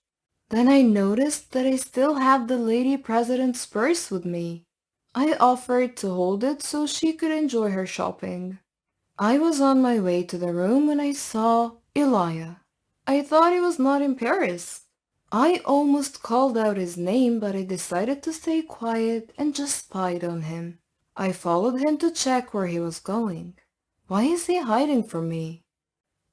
Then I noticed that I still have the lady president's purse with me. I offered to hold it so she could enjoy her shopping. I was on my way to the room when I saw Elia. I thought he was not in Paris. I almost called out his name, but I decided to stay quiet and just spied on him. I followed him to check where he was going. Why is he hiding from me?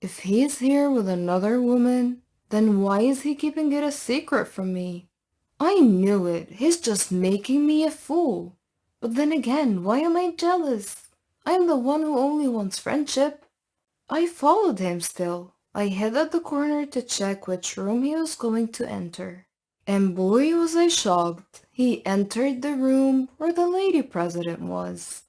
If he is here with another woman, then why is he keeping it a secret from me? I knew it. He's just making me a fool. But then again, why am I jealous? I'm the one who only wants friendship. I followed him still. I hid at the corner to check which room he was going to enter. And boy was I shocked. He entered the room where the lady president was.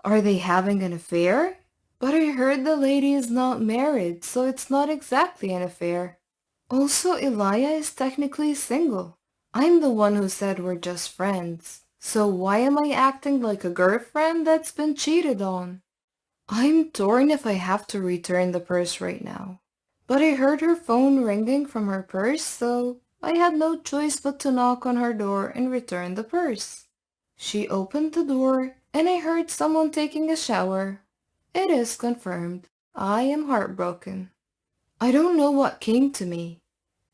Are they having an affair? But I heard the lady is not married, so it's not exactly an affair. Also, Elia is technically single. I'm the one who said we're just friends. So why am I acting like a girlfriend that's been cheated on? I'm torn if I have to return the purse right now. But I heard her phone ringing from her purse, so I had no choice but to knock on her door and return the purse. She opened the door, and I heard someone taking a shower. It is confirmed. I am heartbroken. I don't know what came to me.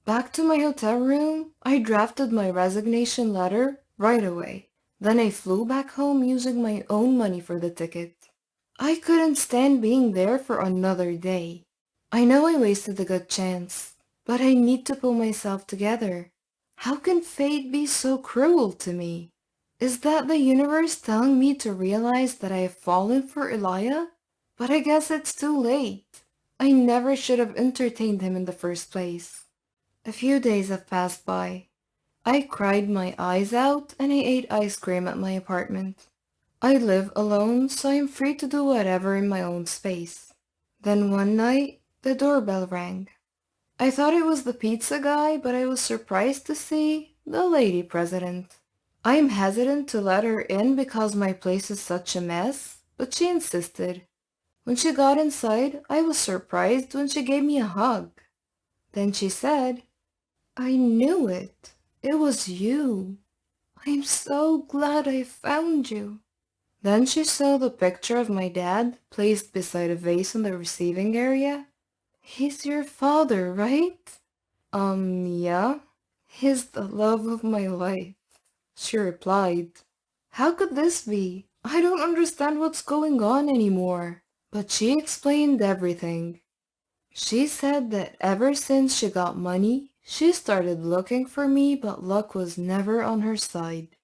Back to my hotel room, I drafted my resignation letter right away. Then I flew back home using my own money for the ticket. I couldn't stand being there for another day. I know I wasted a good chance, but I need to pull myself together. How can fate be so cruel to me? Is that the universe telling me to realize that I have fallen for Elia? But I guess it's too late. I never should have entertained him in the first place. A few days have passed by. I cried my eyes out and I ate ice cream at my apartment. I live alone, so I'm free to do whatever in my own space. Then one night, the doorbell rang. I thought it was the pizza guy, but I was surprised to see the lady president. I'm hesitant to let her in because my place is such a mess, but she insisted. When she got inside, I was surprised when she gave me a hug. Then she said, "I knew it. It was you. I'm so glad I found you." Then she saw the picture of my dad placed beside a vase in the receiving area. "He's your father, right?" Yeah. "He's the love of my life," she replied. How could this be? I don't understand what's going on anymore. But she explained everything. She said that ever since she got money, she started looking for me, but luck was never on her side.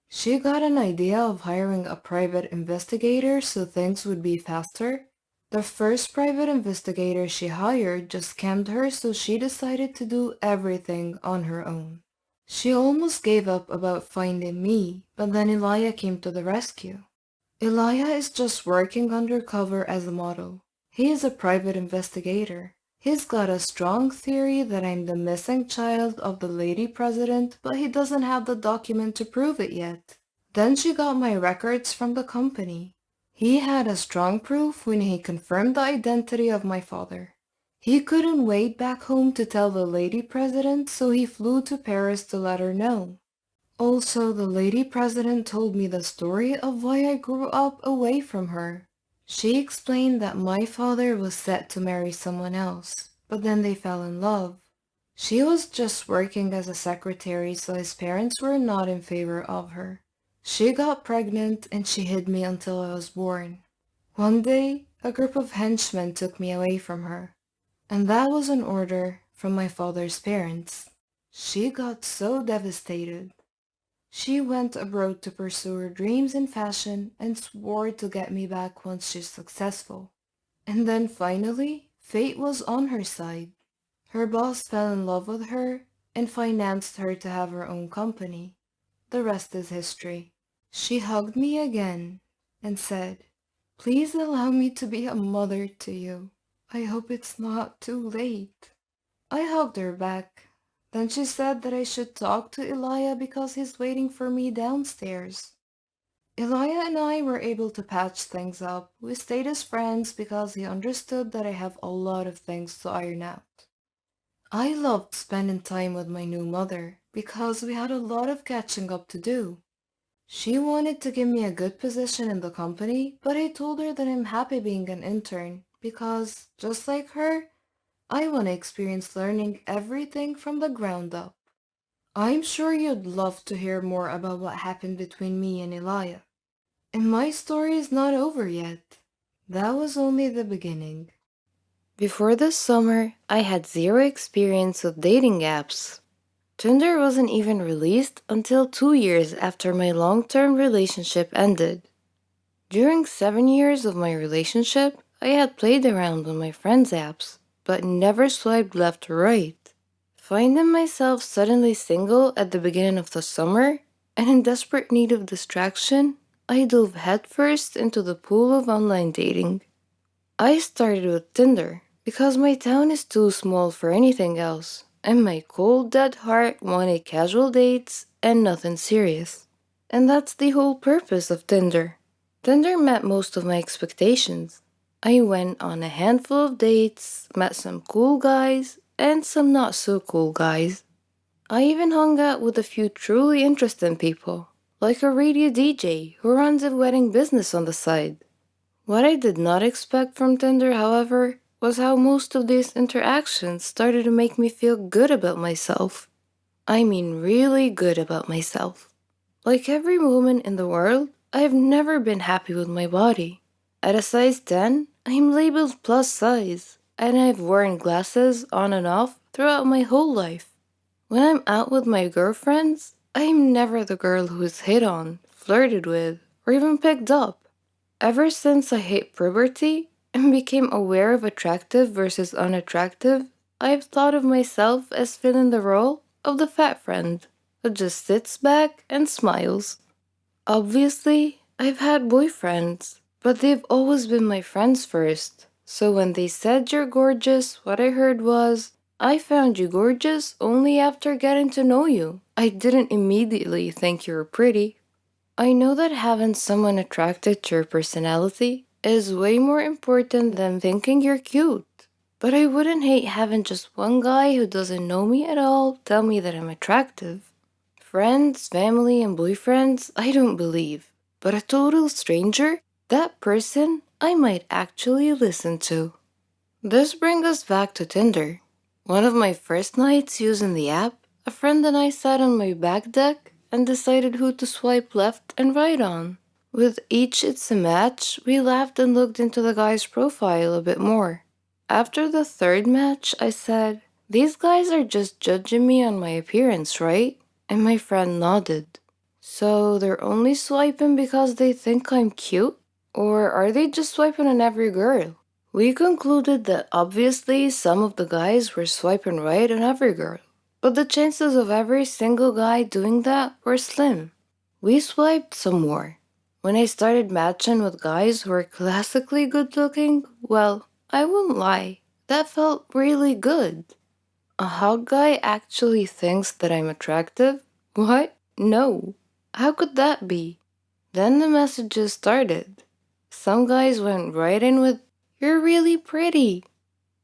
She got an idea of hiring a private investigator so things would be faster. The first private investigator she hired just scammed her, so she decided to do everything on her own. She almost gave up about finding me, but then Elijah came to the rescue. Elijah is just working undercover as a model. He is a private investigator. He's got a strong theory that I'm the missing child of the lady president, but he doesn't have the document to prove it yet. Then she got my records from the company. He had a strong proof when he confirmed the identity of my father. He couldn't wait back home to tell the lady president, so he flew to Paris to let her know. Also, the lady president told me the story of why I grew up away from her. She explained that my father was set to marry someone else, but then they fell in love. She was just working as a secretary, so his parents were not in favor of her. She got pregnant and she hid me until I was born. One day, a group of henchmen took me away from her, and that was an order from my father's parents. She got so devastated. She went abroad to pursue her dreams in fashion and swore to get me back once she's successful. And then finally, fate was on her side. Her boss fell in love with her and financed her to have her own company. The rest is history. She hugged me again and said, "Please allow me to be a mother to you. I hope it's not too late." I hugged her back. Then she said that I should talk to Elijah because he's waiting for me downstairs. Elijah and I were able to patch things up. We stayed as friends because he understood that I have a lot of things to iron out. I loved spending time with my new mother because we had a lot of catching up to do. She wanted to give me a good position in the company, but I told her that I'm happy being an intern because, just like her, I want to experience learning everything from the ground up. I'm sure you'd love to hear more about what happened between me and Elijah. And my story is not over yet. That was only the beginning. Before this summer, I had zero experience with dating apps. Tinder wasn't even released until 2 years after my long-term relationship ended. During 7 years of my relationship, I had played around on my friends' apps, but never swiped left or right. Finding myself suddenly single at the beginning of the summer and in desperate need of distraction, I dove headfirst into the pool of online dating. I started with Tinder because my town is too small for anything else, and my cold dead heart wanted casual dates and nothing serious. And that's the whole purpose of Tinder. Tinder met most of my expectations. I went on a handful of dates, met some cool guys, and some not so cool guys. I even hung out with a few truly interesting people, like a radio DJ who runs a wedding business on the side. What I did not expect from Tinder, however, was how most of these interactions started to make me feel good about myself. I mean, really good about myself. Like every woman in the world, I've never been happy with my body. At a size 10, I'm labeled plus size, and I've worn glasses on and off throughout my whole life. When I'm out with my girlfriends, I'm never the girl who's hit on, flirted with, or even picked up. Ever since I hit puberty and became aware of attractive versus unattractive, I've thought of myself as filling the role of the fat friend who just sits back and smiles. Obviously, I've had boyfriends, but they've always been my friends first. So when they said you're gorgeous, what I heard was, I found you gorgeous only after getting to know you. I didn't immediately think you were pretty. I know that having someone attracted to your personality is way more important than thinking you're cute. But I wouldn't hate having just one guy who doesn't know me at all tell me that I'm attractive. Friends, family, and boyfriends, I don't believe. But a total stranger, that person I might actually listen to. This brings us back to Tinder. One of my first nights using the app, a friend and I sat on my back deck and decided who to swipe left and right on. With each it's a match, we laughed and looked into the guy's profile a bit more. After the third match, I said, these guys are just judging me on my appearance, right? And my friend nodded. So they're only swiping because they think I'm cute? Or are they just swiping on every girl? We concluded that obviously some of the guys were swiping right on every girl, but the chances of every single guy doing that were slim. We swiped some more. When I started matching with guys who were classically good looking, well, I won't lie, that felt really good. A hot guy actually thinks that I'm attractive? What? No. How could that be? Then the messages started. Some guys went right in with, you're really pretty.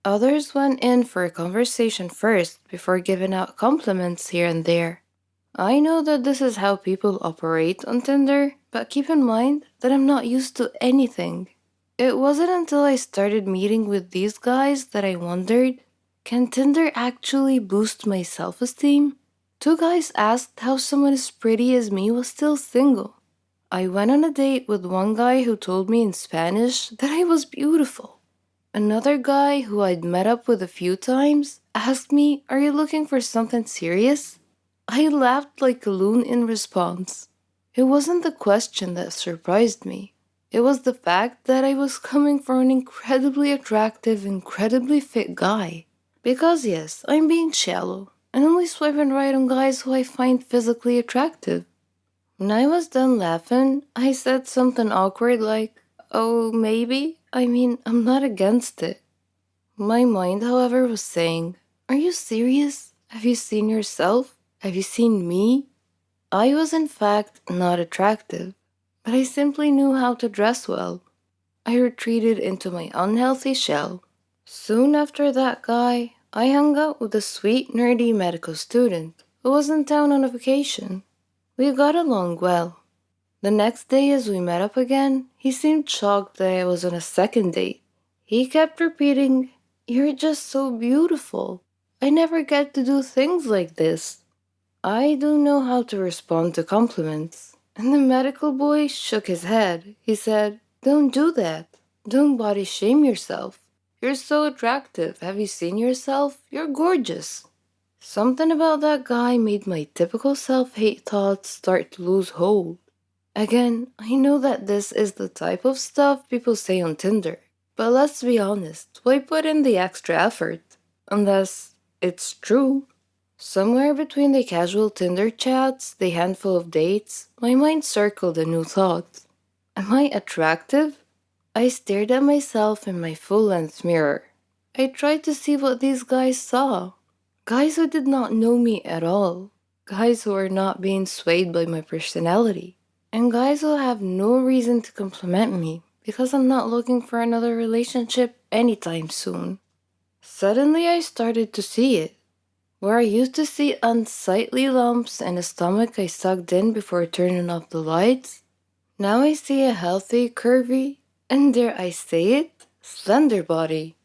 Others went in for a conversation first before giving out compliments here and there. I know that this is how people operate on Tinder, but keep in mind that I'm not used to anything. It wasn't until I started meeting with these guys that I wondered, can Tinder actually boost my self esteem? Two guys asked how someone as pretty as me was still single. I went on a date with one guy who told me in Spanish that I was beautiful. Another guy who I'd met up with a few times asked me, are you looking for something serious? I laughed like a loon in response. It wasn't the question that surprised me. It was the fact that I was coming from an incredibly attractive, incredibly fit guy. Because yes, I'm being shallow and only swiping right on guys who I find physically attractive. When I was done laughing, I said something awkward like, oh, maybe? I mean, I'm not against it. My mind, however, was saying, are you serious? Have you seen yourself? Have you seen me? I was in fact not attractive, but I simply knew how to dress well. I retreated into my unhealthy shell. Soon after that guy, I hung out with a sweet, nerdy medical student who was in town on a vacation. We got along well. The next day, as we met up again, he seemed shocked that I was on a second date. He kept repeating, you're just so beautiful. I never get to do things like this. I don't know how to respond to compliments. And the medical boy shook his head. He said, don't do that. Don't body shame yourself. You're so attractive. Have you seen yourself? You're gorgeous. Something about that guy made my typical self hate thoughts start to lose hold. Again, I know that this is the type of stuff people say on Tinder, but let's be honest, why put in the extra effort? Unless it's true. Somewhere between the casual Tinder chats, the handful of dates, my mind circled a new thought. Am I attractive? I stared at myself in my full length mirror. I tried to see what these guys saw. Guys who did not know me at all. Guys who are not being swayed by my personality. And guys who have no reason to compliment me because I'm not looking for another relationship anytime soon. Suddenly I started to see it. Where I used to see unsightly lumps and a stomach I sucked in before turning off the lights, now I see a healthy, curvy, and dare I say it, slender body.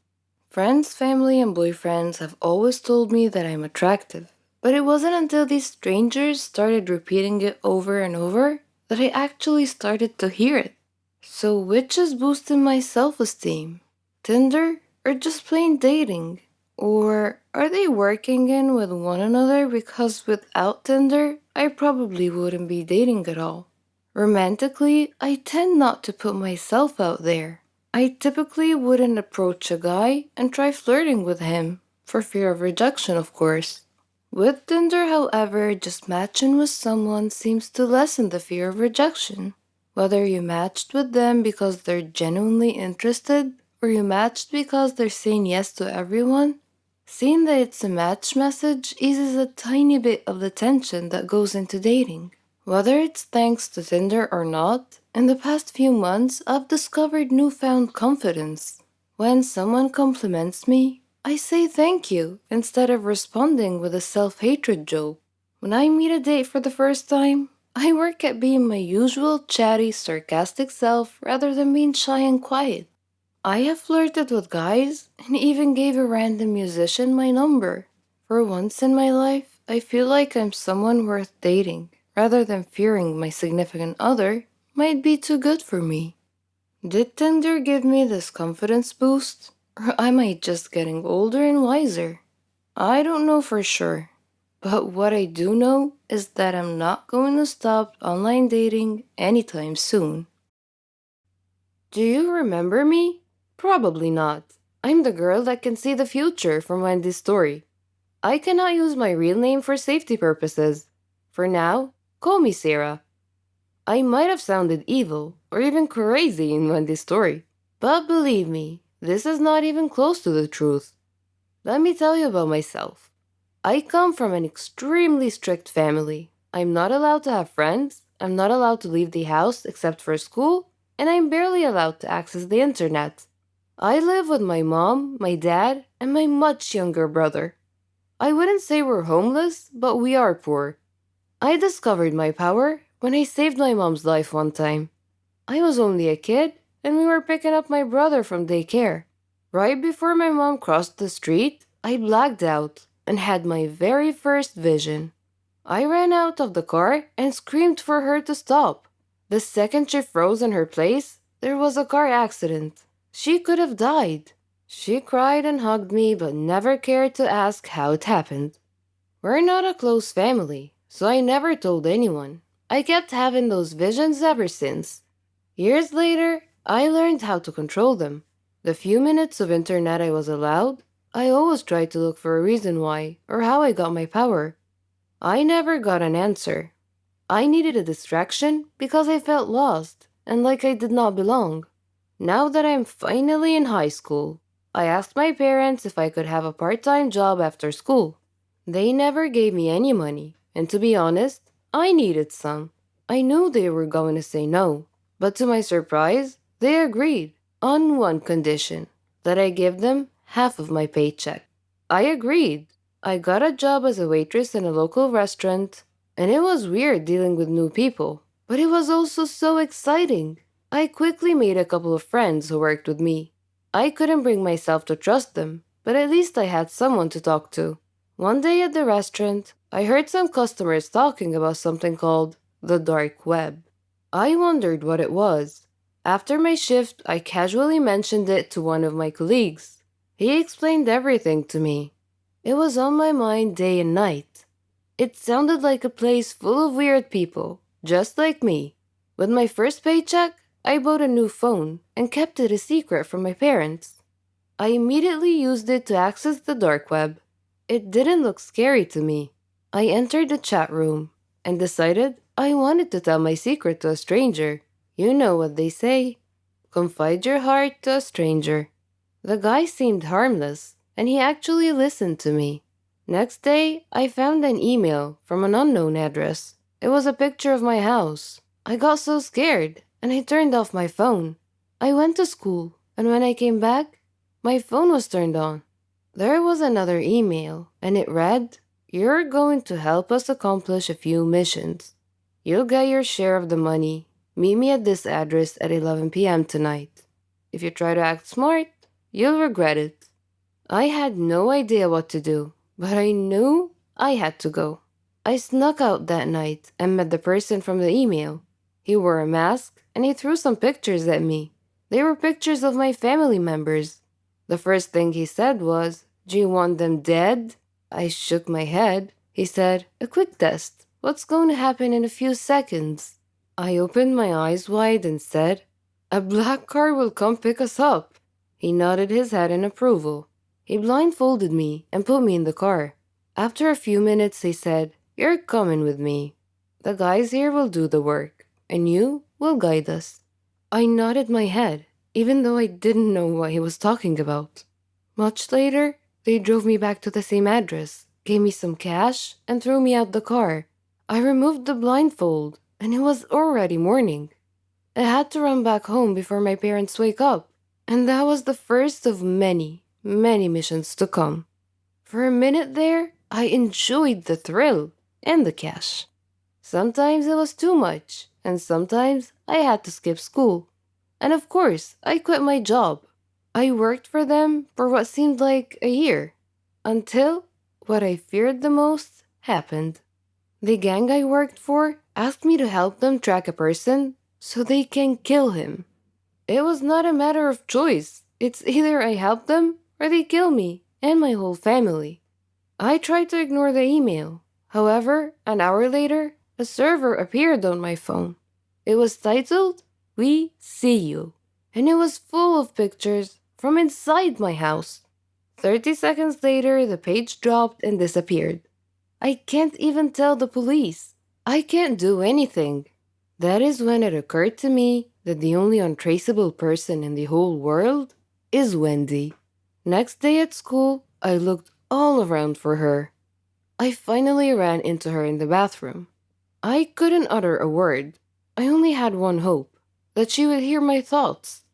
Friends, family, and boyfriends have always told me that I'm attractive, but it wasn't until these strangers started repeating it over and over that I actually started to hear it. So, which is boosting my self esteem? Tinder or just plain dating? Or are they working in with one another because without Tinder, I probably wouldn't be dating at all? Romantically, I tend not to put myself out there. I typically wouldn't approach a guy and try flirting with him, for fear of rejection, of course. With Tinder, however, just matching with someone seems to lessen the fear of rejection. Whether you matched with them because they're genuinely interested or you matched because they're saying yes to everyone, seeing that it's a match message eases a tiny bit of the tension that goes into dating. Whether it's thanks to Tinder or not, in the past few months I've discovered newfound confidence. When someone compliments me, I say thank you instead of responding with a self hatred joke. When I meet a date for the first time, I work at being my usual chatty, sarcastic self rather than being shy and quiet. I have flirted with guys and even gave a random musician my number. For once in my life, I feel like I'm someone worth dating, rather than fearing my significant other might be too good for me. Did Tinder give me this confidence boost? Or am I just getting older and wiser? I don't know for sure. But what I do know is that I'm not going to stop online dating anytime soon. Do you remember me? Probably not. I'm the girl that can see the future from Wendy's story. I cannot use my real name for safety purposes. For now, call me Sarah. I might have sounded evil or even crazy in Wendy's story, but believe me, this is not even close to the truth. Let me tell you about myself. I come from an extremely strict family. I'm not allowed to have friends, I'm not allowed to leave the house except for school, and I'm barely allowed to access the internet. I live with my mom, my dad, and my much younger brother. I wouldn't say we're homeless, but we are poor. I discovered my power when I saved my mom's life one time. I was only a kid, and we were picking up my brother from daycare. Right before my mom crossed the street, I blacked out and had my very first vision. I ran out of the car and screamed for her to stop. The second she froze in her place, there was a car accident. She could have died. She cried and hugged me, but never cared to ask how it happened. We're not a close family, so I never told anyone. I kept having those visions ever since. Years later, I learned how to control them. The few minutes of internet I was allowed, I always tried to look for a reason why or how I got my power. I never got an answer. I needed a distraction because I felt lost and like I did not belong. Now that I'm finally in high school, I asked my parents if I could have a part time job after school. They never gave me any money, and to be honest, I needed some. I knew they were going to say no, but to my surprise, they agreed on one condition that I give them half of my paycheck. I agreed. I got a job as a waitress in a local restaurant, and it was weird dealing with new people, but it was also so exciting. I quickly made a couple of friends who worked with me. I couldn't bring myself to trust them, but at least I had someone to talk to. One day at the restaurant, I heard some customers talking about something called the dark web. I wondered what it was. After my shift, I casually mentioned it to one of my colleagues. He explained everything to me. It was on my mind day and night. It sounded like a place full of weird people, just like me. With my first paycheck, I bought a new phone and kept it a secret from my parents. I immediately used it to access the dark web. It didn't look scary to me. I entered the chat room and decided I wanted to tell my secret to a stranger. You know what they say. Confide your heart to a stranger. The guy seemed harmless, and he actually listened to me. Next day, I found an email from an unknown address. It was a picture of my house. I got so scared, and I turned off my phone. I went to school, and when I came back, my phone was turned on. There was another email, and it read, "You're going to help us accomplish a few missions. You'll get your share of the money. Meet me at this address at 11 p.m. tonight. If you try to act smart, you'll regret it." I had no idea what to do, but I knew I had to go. I snuck out that night and met the person from the email. He wore a mask and he threw some pictures at me. They were pictures of my family members. The first thing he said was, "Do you want them dead?" I shook my head. He said, "A quick test. What's going to happen in a few seconds?" I opened my eyes wide and said, "A black car will come pick us up." He nodded his head in approval. He blindfolded me and put me in the car. After a few minutes, he said, "You're coming with me. The guys here will do the work, and you will guide us." I nodded my head, even though I didn't know what he was talking about. Much later, they drove me back to the same address, gave me some cash, and threw me out the car. I removed the blindfold, and it was already morning. I had to run back home before my parents wake up, and that was the first of many, many missions to come. For a minute there, I enjoyed the thrill and the cash. Sometimes it was too much, and sometimes I had to skip school. And of course, I quit my job. I worked for them for what seemed like a year, until what I feared the most happened. The gang I worked for asked me to help them track a person so they can kill him. It was not a matter of choice. It's either I help them or they kill me and my whole family. I tried to ignore the email. However, an hour later, a server appeared on my phone. It was titled, "We See You," and it was full of pictures from inside my house. 30 seconds later, the page dropped and disappeared. I can't even tell the police. I can't do anything. That is when it occurred to me that the only untraceable person in the whole world is Wendy. Next day at school, I looked all around for her. I finally ran into her in the bathroom. I couldn't utter a word. I only had one hope, that she would hear my thoughts.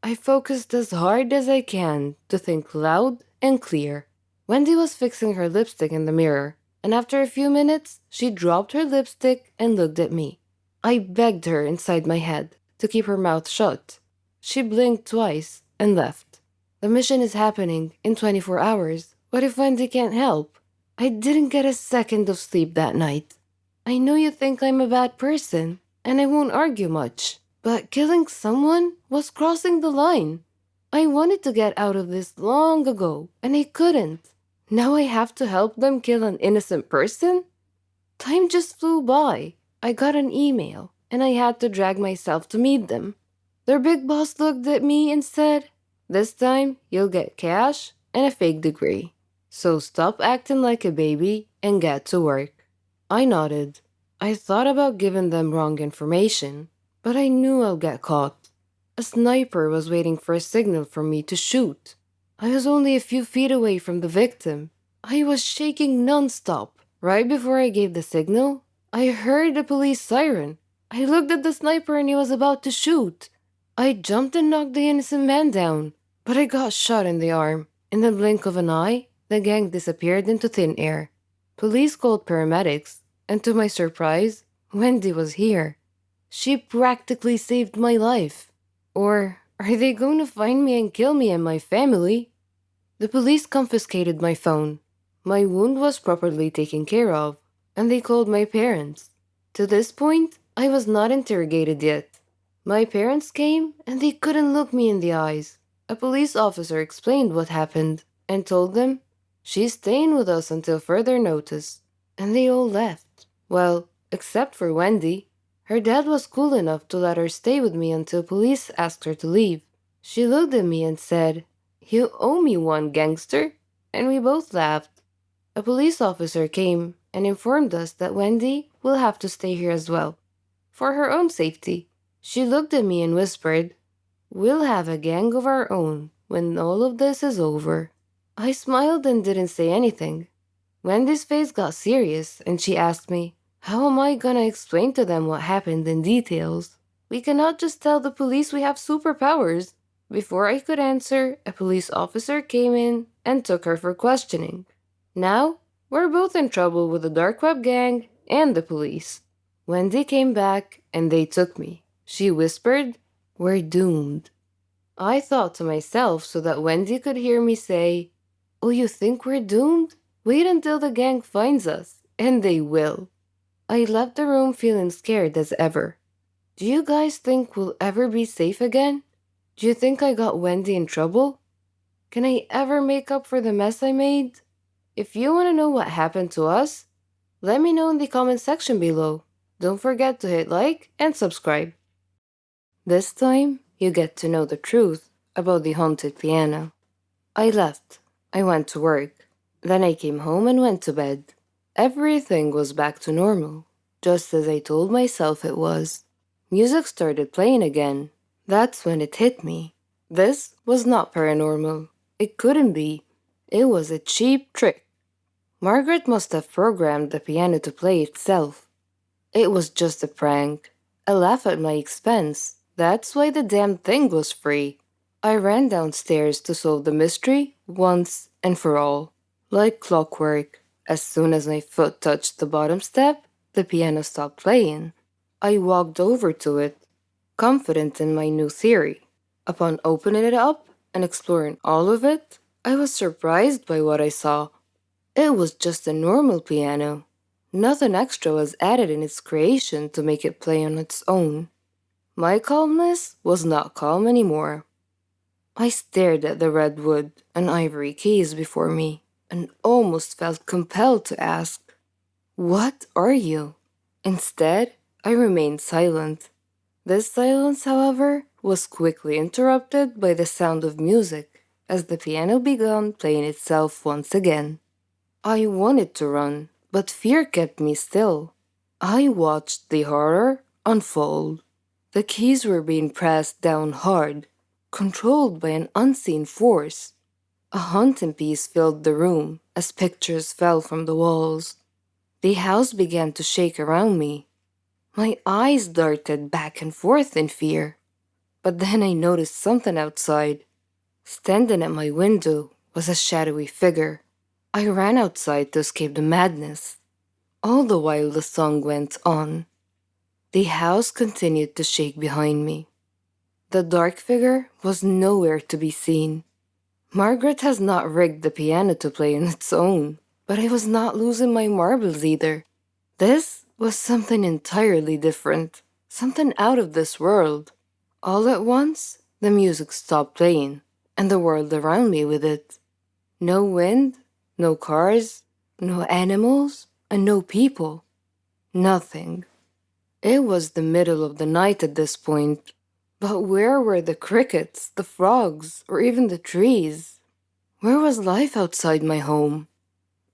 I focused as hard as I can to think loud and clear. Wendy was fixing her lipstick in the mirror, and after a few minutes, she dropped her lipstick and looked at me. I begged her inside my head to keep her mouth shut. She blinked twice and left. The mission is happening in 24 hours. What if Wendy can't help? I didn't get a second of sleep that night. I know you think I'm a bad person, and I won't argue much, but killing someone was crossing the line. I wanted to get out of this long ago, and I couldn't. Now I have to help them kill an innocent person? Time just flew by. I got an email, and I had to drag myself to meet them. Their big boss looked at me and said, "This time you'll get cash and a fake degree. So stop acting like a baby and get to work." I nodded. I thought about giving them wrong information, but I knew I'll get caught. A sniper was waiting for a signal from me to shoot. I was only a few feet away from the victim. I was shaking nonstop. Right before I gave the signal, I heard a police siren. I looked at the sniper and he was about to shoot. I jumped and knocked the innocent man down, but I got shot in the arm. In the blink of an eye, the gang disappeared into thin air. Police called paramedics, and to my surprise, Wendy was here. She practically saved my life. Or are they going to find me and kill me and my family? The police confiscated my phone. My wound was properly taken care of, and they called my parents. To this point, I was not interrogated yet. My parents came, and they couldn't look me in the eyes. A police officer explained what happened and told them, "She's staying with us until further notice." And they all left. Well, except for Wendy. Her dad was cool enough to let her stay with me until police asked her to leave. She looked at me and said, "You owe me one, gangster." And we both laughed. A police officer came and informed us that Wendy will have to stay here as well, for her own safety. She looked at me and whispered, "We'll have a gang of our own when all of this is over." I smiled and didn't say anything. Wendy's face got serious and she asked me, "How am I gonna explain to them what happened in details? We cannot just tell the police we have superpowers." Before I could answer, a police officer came in and took her for questioning. Now, we're both in trouble with the dark web gang and the police. Wendy came back and they took me. She whispered, "We're doomed." I thought to myself so that Wendy could hear me say, "Oh, you think we're doomed? Wait until the gang finds us, and they will." I left the room feeling scared as ever. Do you guys think we'll ever be safe again? Do you think I got Wendy in trouble? Can I ever make up for the mess I made? If you want to know what happened to us, let me know in the comment section below. Don't forget to hit like and subscribe. This time, you get to know the truth about the haunted piano. I left. I went to work. Then I came home and went to bed. Everything was back to normal, just as I told myself it was. Music started playing again. That's when it hit me. This was not paranormal. It couldn't be. It was a cheap trick. Margaret must have programmed the piano to play itself. It was just a prank. A laugh at my expense. That's why the damn thing was free. I ran downstairs to solve the mystery once and for all. Like clockwork, as soon as my foot touched the bottom step, the piano stopped playing. I walked over to it, confident in my new theory. Upon opening it up and exploring all of it, I was surprised by what I saw. It was just a normal piano. Nothing extra was added in its creation to make it play on its own. My calmness was not calm anymore. I stared at the red wood and ivory keys before me and almost felt compelled to ask, "What are you?" Instead, I remained silent. This silence, however, was quickly interrupted by the sound of music as the piano began playing itself once again. I wanted to run, but fear kept me still. I watched the horror unfold. The keys were being pressed down hard, controlled by an unseen force. A haunting peace filled the room as pictures fell from the walls. The house began to shake around me. My eyes darted back and forth in fear. But then I noticed something outside. Standing at my window was a shadowy figure. I ran outside to escape the madness. All the while the song went on. The house continued to shake behind me. The dark figure was nowhere to be seen. Margaret has not rigged the piano to play on its own, but I was not losing my marbles either. This was something entirely different, something out of this world. All at once, the music stopped playing, and the world around me with it. No wind, no cars, no animals, and no people. Nothing. It was the middle of the night at this point. But where were the crickets, the frogs, or even the trees? Where was life outside my home?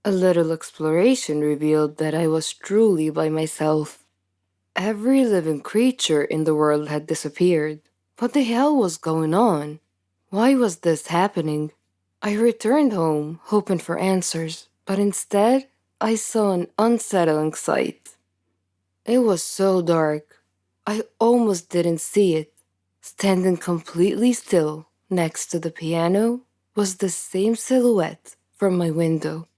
A little exploration revealed that I was truly by myself. Every living creature in the world had disappeared. What the hell was going on? Why was this happening? I returned home, hoping for answers, but instead, I saw an unsettling sight. It was so dark, I almost didn't see it. Standing completely still next to the piano was the same silhouette from my window.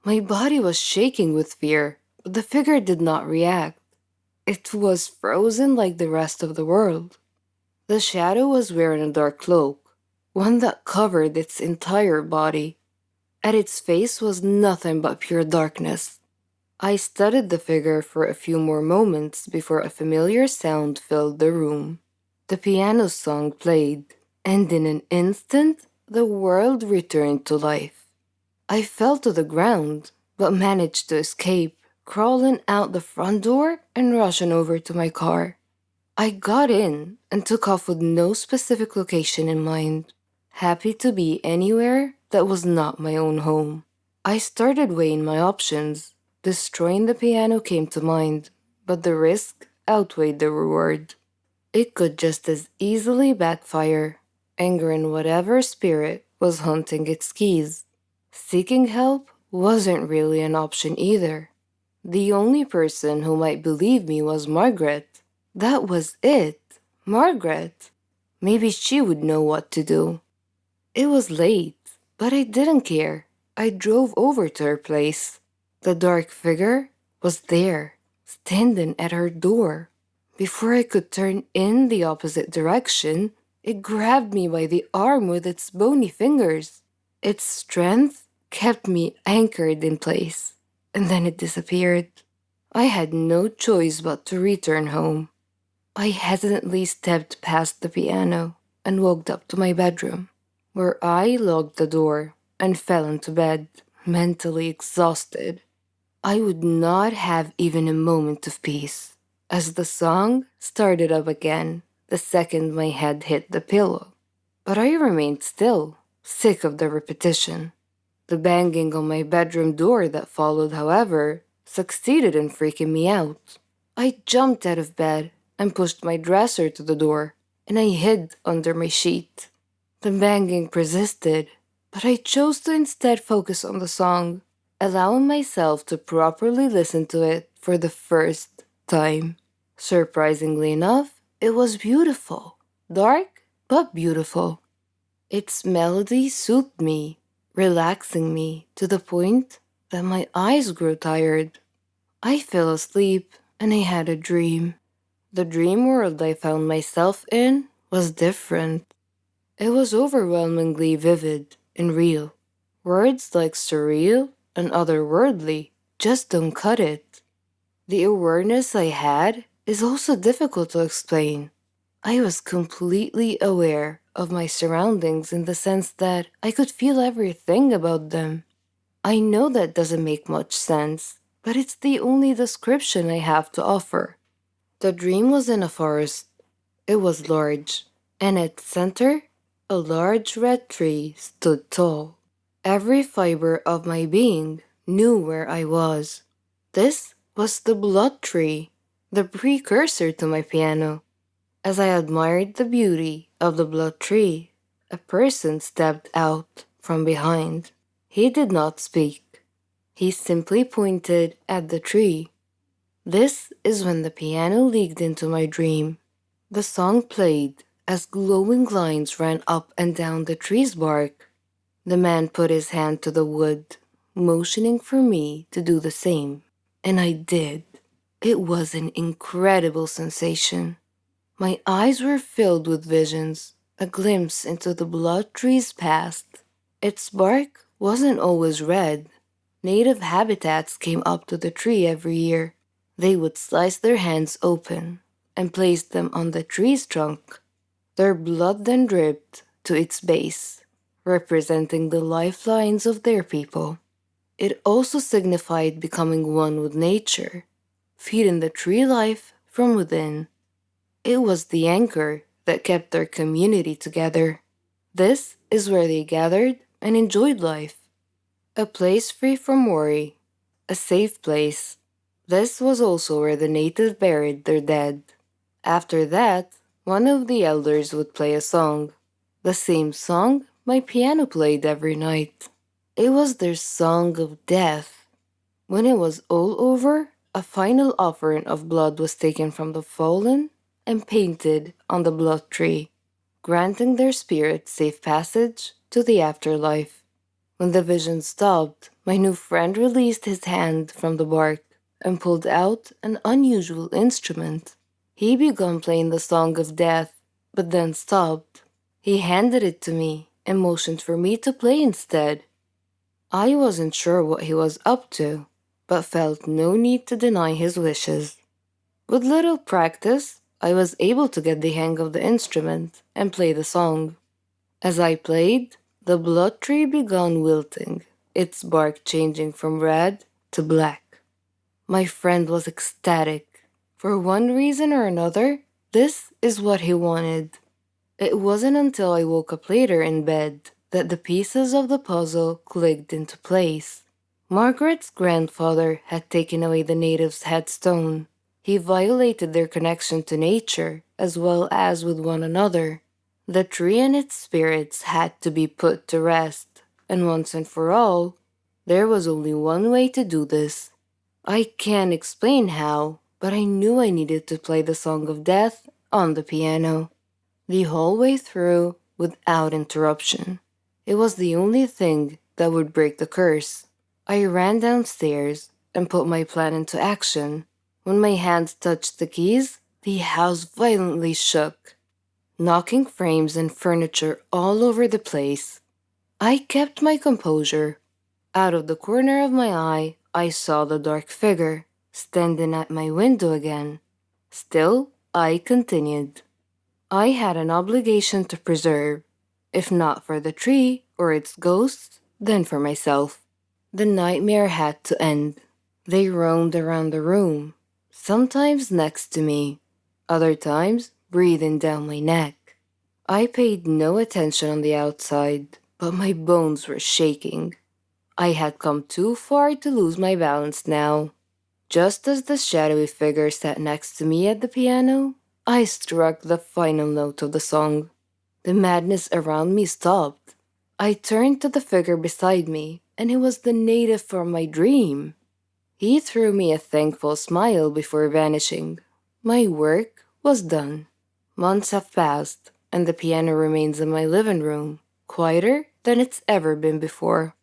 My body was shaking with fear, but the figure did not react. It was frozen like the rest of the world. The shadow was wearing a dark cloak, one that covered its entire body. At its face was nothing but pure darkness. I studied the figure for a few more moments before a familiar sound filled the room. The piano song played, and in an instant, the world returned to life. I fell to the ground, but managed to escape, crawling out the front door and rushing over to my car. I got in and took off with no specific location in mind, happy to be anywhere that was not my own home. I started weighing my options. Destroying the piano came to mind, but the risk outweighed the reward. It could just as easily backfire, angering whatever spirit was hunting its keys. Seeking help wasn't really an option either. The only person who might believe me was Margaret. That was it. Margaret. Maybe she would know what to do. It was late, but I didn't care. I drove over to her place. The dark figure was there, standing at her door. Before I could turn in the opposite direction, it grabbed me by the arm with its bony fingers. Its strength kept me anchored in place, and then it disappeared. I had no choice but to return home. I hesitantly stepped past the piano and walked up to my bedroom, where I locked the door and fell into bed, mentally exhausted. I would not have even a moment of peace, as the song started up again the second my head hit the pillow. But I remained still, sick of the repetition. The banging on my bedroom door that followed, however, succeeded in freaking me out. I jumped out of bed and pushed my dresser to the door, and I hid under my sheet. The banging persisted, but I chose to instead focus on the song, allowing myself to properly listen to it for the first time. Surprisingly enough, it was beautiful. Dark, but beautiful. Its melody soothed me, relaxing me to the point that my eyes grew tired. I fell asleep and I had a dream. The dream world I found myself in was different. It was overwhelmingly vivid and real. Words like surreal and otherworldly just don't cut it. The awareness I had is also difficult to explain. I was completely aware of my surroundings in the sense that I could feel everything about them. I know that doesn't make much sense, but it's the only description I have to offer. The dream was in a forest. It was large, and at its center, a large red tree stood tall. Every fiber of my being knew where I was. This was the blood tree, the precursor to my piano. As I admired the beauty of the blood tree, a person stepped out from behind. He did not speak. He simply pointed at the tree. This is when the piano leaked into my dream. The song played as glowing lines ran up and down the tree's bark. The man put his hand to the wood, motioning for me to do the same. And I did. It was an incredible sensation. My eyes were filled with visions, a glimpse into the blood tree's past. Its bark wasn't always red. Native habitats came up to the tree every year. They would slice their hands open and place them on the tree's trunk. Their blood then dripped to its base, representing the lifelines of their people. It also signified becoming one with nature, feeding the tree life from within. It was the anchor that kept their community together. This is where they gathered and enjoyed life. A place free from worry, a safe place. This was also where the natives buried their dead. After that, one of the elders would play a song, the same song my piano played every night. It was their song of death. When it was all over, a final offering of blood was taken from the fallen and painted on the blood tree, granting their spirits safe passage to the afterlife. When the vision stopped, my new friend released his hand from the bark and pulled out an unusual instrument. He began playing the song of death, but then stopped. He handed it to me and motioned for me to play instead. I wasn't sure what he was up to, but felt no need to deny his wishes. With little practice, I was able to get the hang of the instrument and play the song. As I played, the blood tree began wilting, its bark changing from red to black. My friend was ecstatic. For one reason or another, this is what he wanted. It wasn't until I woke up later in bed that the pieces of the puzzle clicked into place. Margaret's grandfather had taken away the natives' headstone. He violated their connection to nature as well as with one another. The tree and its spirits had to be put to rest, and once and for all, there was only one way to do this. I can't explain how, but I knew I needed to play the Song of Death on the piano, the whole way through without interruption. It was the only thing that would break the curse. I ran downstairs and put my plan into action. When my hands touched the keys, the house violently shook, knocking frames and furniture all over the place. I kept my composure. Out of the corner of my eye, I saw the dark figure standing at my window again. Still, I continued. I had an obligation to preserve, if not for the tree or its ghosts, then for myself. The nightmare had to end. They roamed around the room, sometimes next to me, other times breathing down my neck. I paid no attention on the outside, but my bones were shaking. I had come too far to lose my balance now. Just as the shadowy figure sat next to me at the piano, I struck the final note of the song. The madness around me stopped. I turned to the figure beside me, and it was the native from my dream. He threw me a thankful smile before vanishing. My work was done. Months have passed, and the piano remains in my living room, quieter than it's ever been before.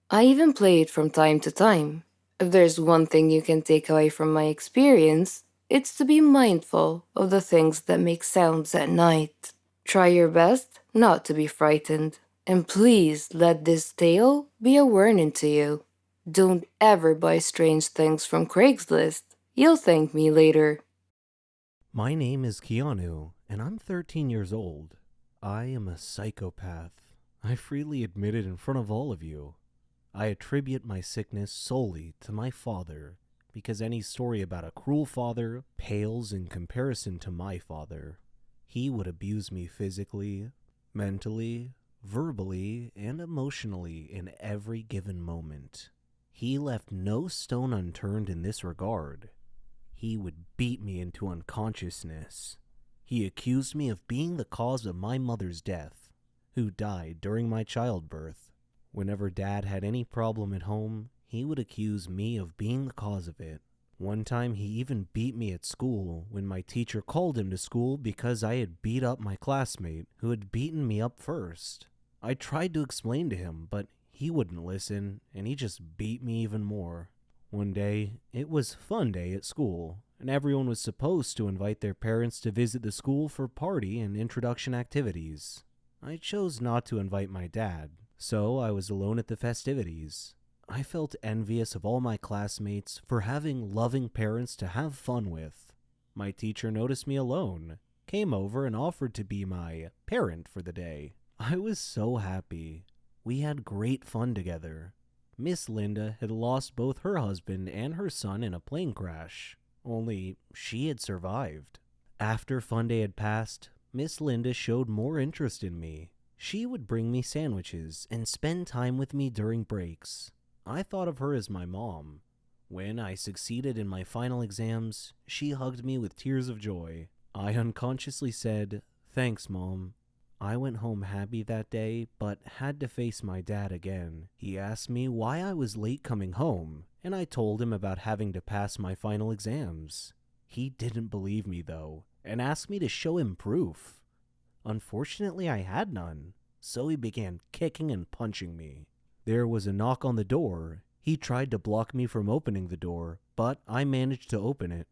I even play it from time to time. If there's one thing you can take away from my experience, it's to be mindful of the things that make sounds at night. Try your best not to be frightened, and please let this tale be a warning to you. Don't ever buy strange things from Craigslist. You'll thank me later. My name is Keanu, and I'm 13 years old. I am a psychopath. I freely admit it in front of all of you. I attribute my sickness solely to my father, because any story about a cruel father pales in comparison to my father. He would abuse me physically, mentally, verbally, and emotionally in every given moment. He left no stone unturned in this regard. He would beat me into unconsciousness. He accused me of being the cause of my mother's death, who died during my childbirth. Whenever Dad had any problem at home, he would accuse me of being the cause of it. One time he even beat me at school when my teacher called him to school because I had beat up my classmate who had beaten me up first. I tried to explain to him, but he wouldn't listen, and he just beat me even more. One day, it was fun day at school, and everyone was supposed to invite their parents to visit the school for party and introduction activities. I chose not to invite my dad, so I was alone at the festivities. I felt envious of all my classmates for having loving parents to have fun with. My teacher noticed me alone, came over and offered to be my parent for the day. I was so happy. We had great fun together. Miss Linda had lost both her husband and her son in a plane crash, only she had survived. After fun day had passed, Miss Linda showed more interest in me. She would bring me sandwiches and spend time with me during breaks. I thought of her as my mom. When I succeeded in my final exams, she hugged me with tears of joy. I unconsciously said, "Thanks, Mom." I went home happy that day, but had to face my dad again. He asked me why I was late coming home, and I told him about having to pass my final exams. He didn't believe me, though, and asked me to show him proof. Unfortunately, I had none, so he began kicking and punching me. There was a knock on the door. He tried to block me from opening the door, but I managed to open it.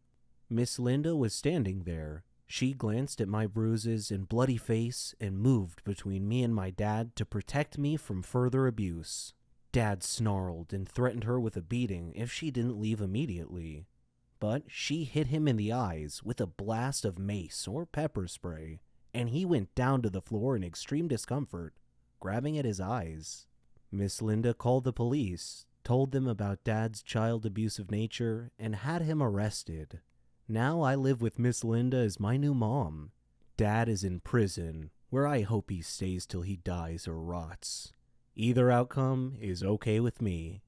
Miss Linda was standing there. She glanced at my bruises and bloody face and moved between me and my dad to protect me from further abuse. Dad snarled and threatened her with a beating if she didn't leave immediately. But she hit him in the eyes with a blast of mace or pepper spray, and he went down to the floor in extreme discomfort, grabbing at his eyes. Miss Linda called the police, told them about Dad's child abusive nature, and had him arrested. Now I live with Miss Linda as my new mom. Dad is in prison, where I hope he stays till he dies or rots. Either outcome is okay with me.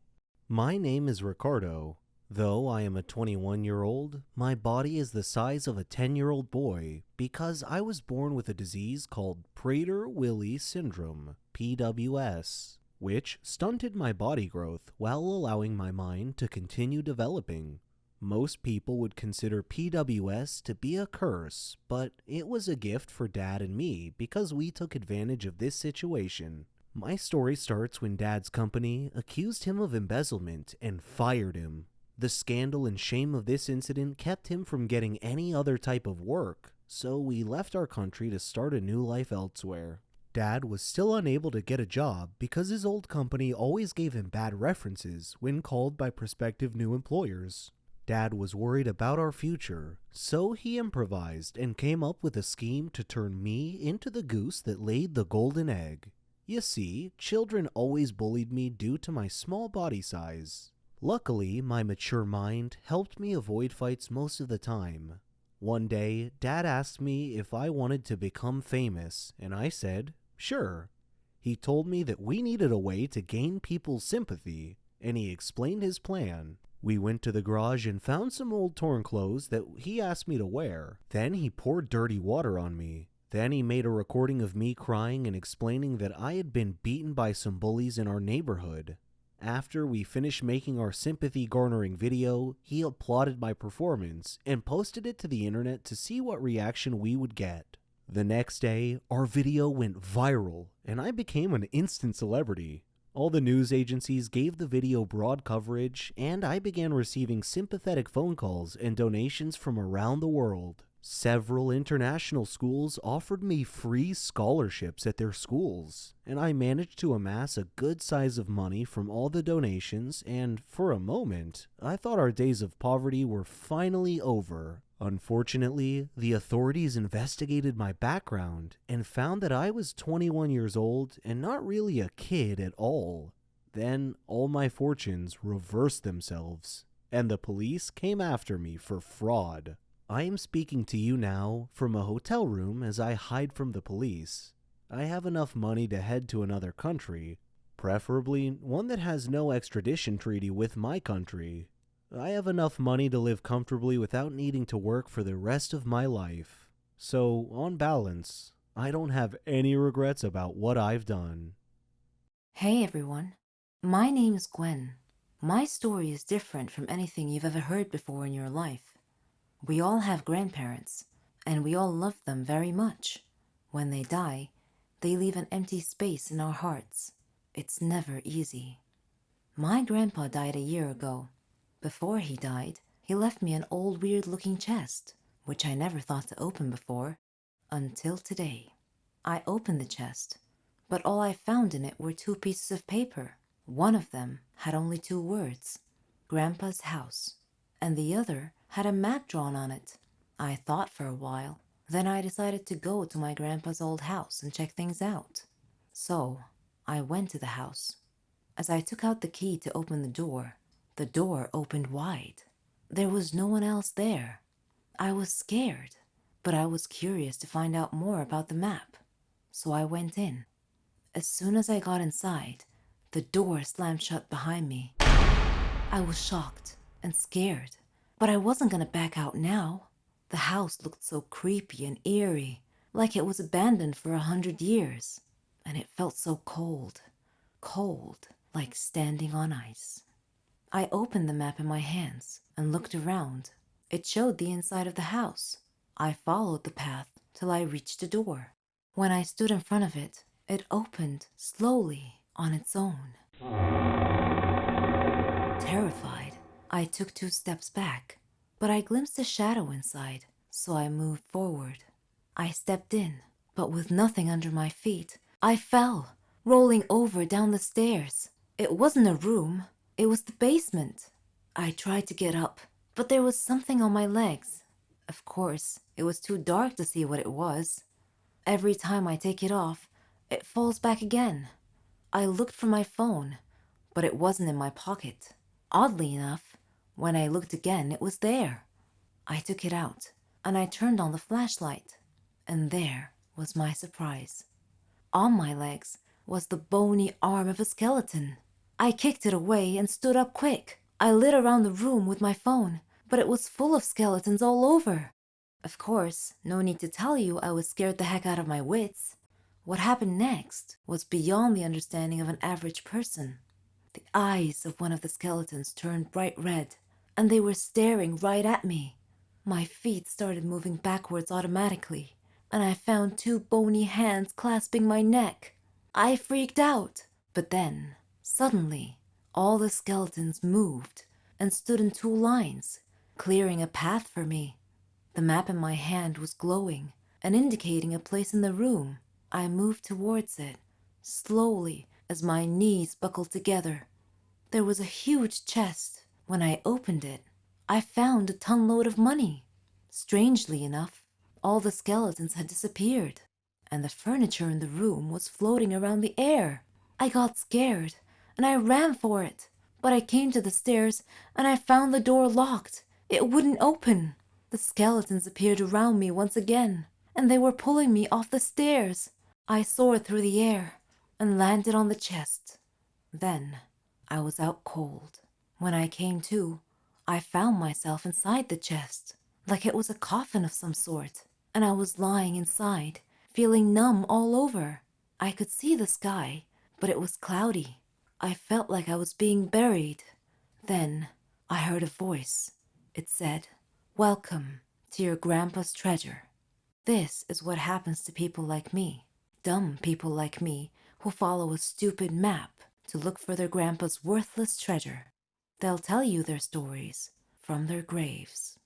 My name is Ricardo. Though I am a 21-year-old, my body is the size of a 10-year-old boy because I was born with a disease called Prader-Willi syndrome, PWS, which stunted my body growth while allowing my mind to continue developing. Most people would consider PWS to be a curse, but it was a gift for Dad and me because we took advantage of this situation. My story starts when Dad's company accused him of embezzlement and fired him. The scandal and shame of this incident kept him from getting any other type of work, so we left our country to start a new life elsewhere. Dad was still unable to get a job because his old company always gave him bad references when called by prospective new employers. Dad was worried about our future, so he improvised and came up with a scheme to turn me into the goose that laid the golden egg. You see, children always bullied me due to my small body size. Luckily, my mature mind helped me avoid fights most of the time. One day, Dad asked me if I wanted to become famous, and I said, sure. He told me that we needed a way to gain people's sympathy, and he explained his plan. We went to the garage and found some old torn clothes that he asked me to wear. Then he poured dirty water on me. Then he made a recording of me crying and explaining that I had been beaten by some bullies in our neighborhood. After we finished making our sympathy-garnering video, he applauded my performance and posted it to the internet to see what reaction we would get. The next day, our video went viral, and I became an instant celebrity. All the news agencies gave the video broad coverage, and I began receiving sympathetic phone calls and donations from around the world. Several international schools offered me free scholarships at their schools, and I managed to amass a good size of money from all the donations, and for a moment, I thought our days of poverty were finally over. Unfortunately, the authorities investigated my background and found that I was 21 years old and not really a kid at all. Then all my fortunes reversed themselves, and the police came after me for fraud. I am speaking to you now from a hotel room as I hide from the police. I have enough money to head to another country, preferably one that has no extradition treaty with my country. I have enough money to live comfortably without needing to work for the rest of my life. So, on balance, I don't have any regrets about what I've done. Hey everyone, my name is Gwen. My story is different from anything you've ever heard before in your life. We all have grandparents, and we all love them very much. When they die, they leave an empty space in our hearts. It's never easy. My grandpa died a year ago. Before he died, he left me an old weird-looking chest, which I never thought to open before, until today. I opened the chest, but all I found in it were 2 pieces of paper. One of them had only 2 words, Grandpa's house, and the other had a map drawn on it. I thought for a while, then I decided to go to my grandpa's old house and check things out. So, I went to the house. As I took out the key to open the door opened wide. There was no one else there. I was scared, but I was curious to find out more about the map. So I went in. As soon as I got inside, the door slammed shut behind me. I was shocked and scared, but I wasn't gonna back out now. The house looked so creepy and eerie, like it was abandoned for 100 years, and it felt so cold, like standing on ice. I opened the map in my hands and looked around. It showed the inside of the house. I followed the path till I reached the door. When I stood in front of it, it opened slowly on its own. Terrified, I took 2 steps back, but I glimpsed a shadow inside, so I moved forward. I stepped in, but with nothing under my feet, I fell, rolling over down the stairs. It wasn't a room. It was the basement. I tried to get up, but there was something on my legs. Of course, it was too dark to see what it was. Every time I take it off, it falls back again. I looked for my phone, but it wasn't in my pocket. Oddly enough, when I looked again, it was there. I took it out, and I turned on the flashlight, and there was my surprise. On my legs was the bony arm of a skeleton. I kicked it away and stood up quick. I lit around the room with my phone, but it was full of skeletons all over. Of course, no need to tell you I was scared the heck out of my wits. What happened next was beyond the understanding of an average person. The eyes of one of the skeletons turned bright red, and they were staring right at me. My feet started moving backwards automatically, and I found 2 bony hands clasping my neck. I freaked out, but then, suddenly, all the skeletons moved and stood in 2 lines, clearing a path for me. The map in my hand was glowing and indicating a place in the room. I moved towards it, slowly, as my knees buckled together. There was a huge chest. When I opened it, I found a ton load of money. Strangely enough, all the skeletons had disappeared, and the furniture in the room was floating around the air. I got scared, and I ran for it, but I came to the stairs and I found the door locked. It wouldn't open. The skeletons appeared around me once again, and they were pulling me off the stairs. I soared through the air and landed on the chest. Then I was out cold. When I came to, I found myself inside the chest, like it was a coffin of some sort, and I was lying inside, feeling numb all over. I could see the sky, but it was cloudy. I felt like I was being buried. Then I heard a voice. It said, "Welcome to your grandpa's treasure." This is what happens to people like me, dumb people like me who follow a stupid map to look for their grandpa's worthless treasure. They'll tell you their stories from their graves.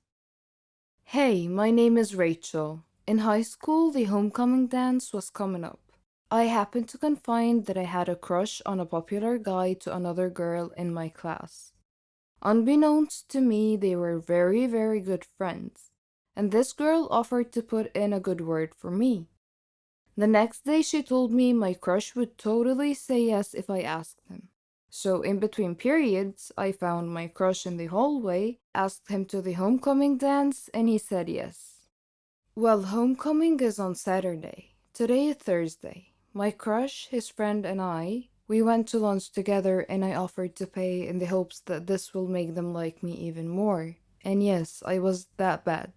Hey, my name is Rachel. In high school, the homecoming dance was coming up. I happened to confide that I had a crush on a popular guy to another girl in my class. Unbeknownst to me, they were very, very good friends, and this girl offered to put in a good word for me. The next day, she told me my crush would totally say yes if I asked him. So, in between periods, I found my crush in the hallway, asked him to the homecoming dance, and he said yes. Well, homecoming is on Saturday. Today is Thursday. My crush, his friend, and we went to lunch together, and I offered to pay in the hopes that this will make them like me even more. And yes, I was that bad.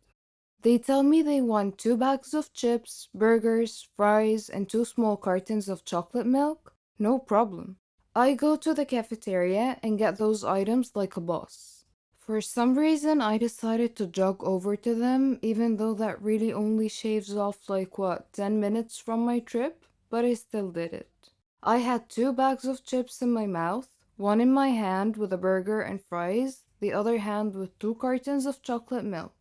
They tell me they want 2 bags of chips, burgers, fries, and 2 small cartons of chocolate milk. No problem. I go to the cafeteria and get those items like a boss. For some reason, I decided to jog over to them, even though that really only shaves off 10 minutes from my trip, but I still did it. I had 2 bags of chips in my mouth, one in my hand with a burger and fries, the other hand with 2 cartons of chocolate milk.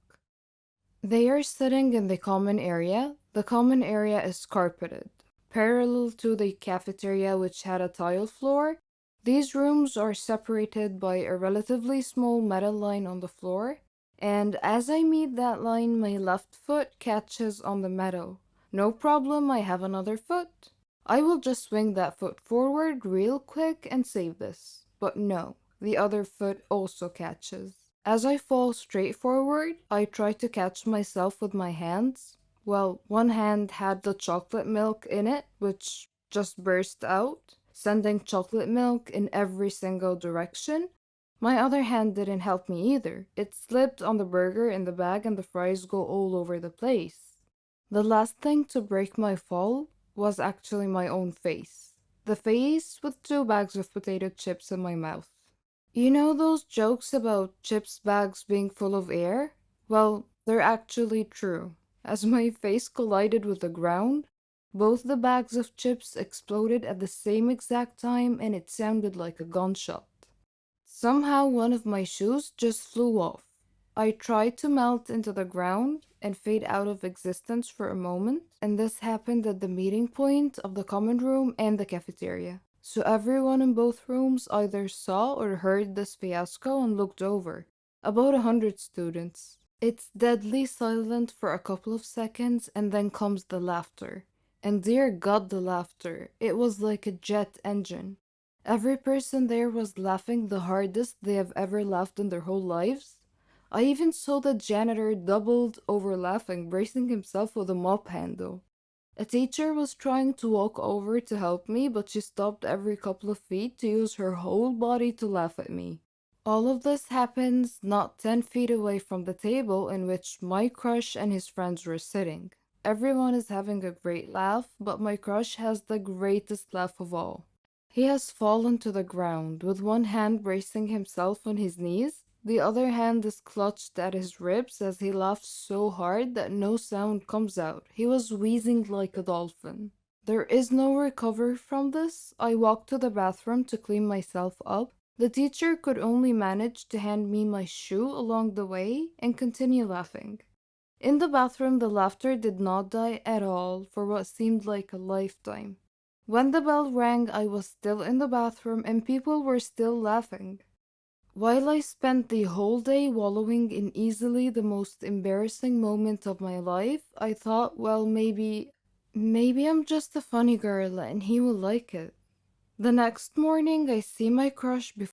They are sitting in the common area. The common area is carpeted, parallel to the cafeteria, which had a tile floor. These rooms are separated by a relatively small metal line on the floor, and as I meet that line, my left foot catches on the metal. No problem, I have another foot. I will just swing that foot forward real quick and save this. But no, the other foot also catches. As I fall straight forward, I try to catch myself with my hands. Well, one hand had the chocolate milk in it, which just burst out, sending chocolate milk in every single direction. My other hand didn't help me either. It slipped on the burger in the bag and the fries go all over the place. The last thing to break my fall was actually my own face. The face with 2 bags of potato chips in my mouth. You know those jokes about chips bags being full of air? Well, they're actually true. As my face collided with the ground, both the bags of chips exploded at the same exact time and it sounded like a gunshot. Somehow one of my shoes just flew off. I tried to melt into the ground and fade out of existence for a moment, and this happened at the meeting point of the common room and the cafeteria. So everyone in both rooms either saw or heard this fiasco and looked over. About 100 students. It's deadly silent for a couple of seconds and then comes the laughter. And dear God, the laughter. It was like a jet engine. Every person there was laughing the hardest they have ever laughed in their whole lives. I even saw the janitor doubled over laughing, bracing himself with a mop handle. A teacher was trying to walk over to help me, but she stopped every couple of feet to use her whole body to laugh at me. All of this happens not 10 feet away from the table in which my crush and his friends were sitting. Everyone is having a great laugh, but my crush has the greatest laugh of all. He has fallen to the ground, with one hand bracing himself on his knees. The other hand is clutched at his ribs as he laughs so hard that no sound comes out. He was wheezing like a dolphin. There is no recovery from this. I walked to the bathroom to clean myself up. The teacher could only manage to hand me my shoe along the way and continue laughing. In the bathroom, the laughter did not die at all for what seemed like a lifetime. When the bell rang, I was still in the bathroom and people were still laughing. While I spent the whole day wallowing in easily the most embarrassing moment of my life, I thought, well, maybe I'm just a funny girl and he will like it. The next morning, I see my crush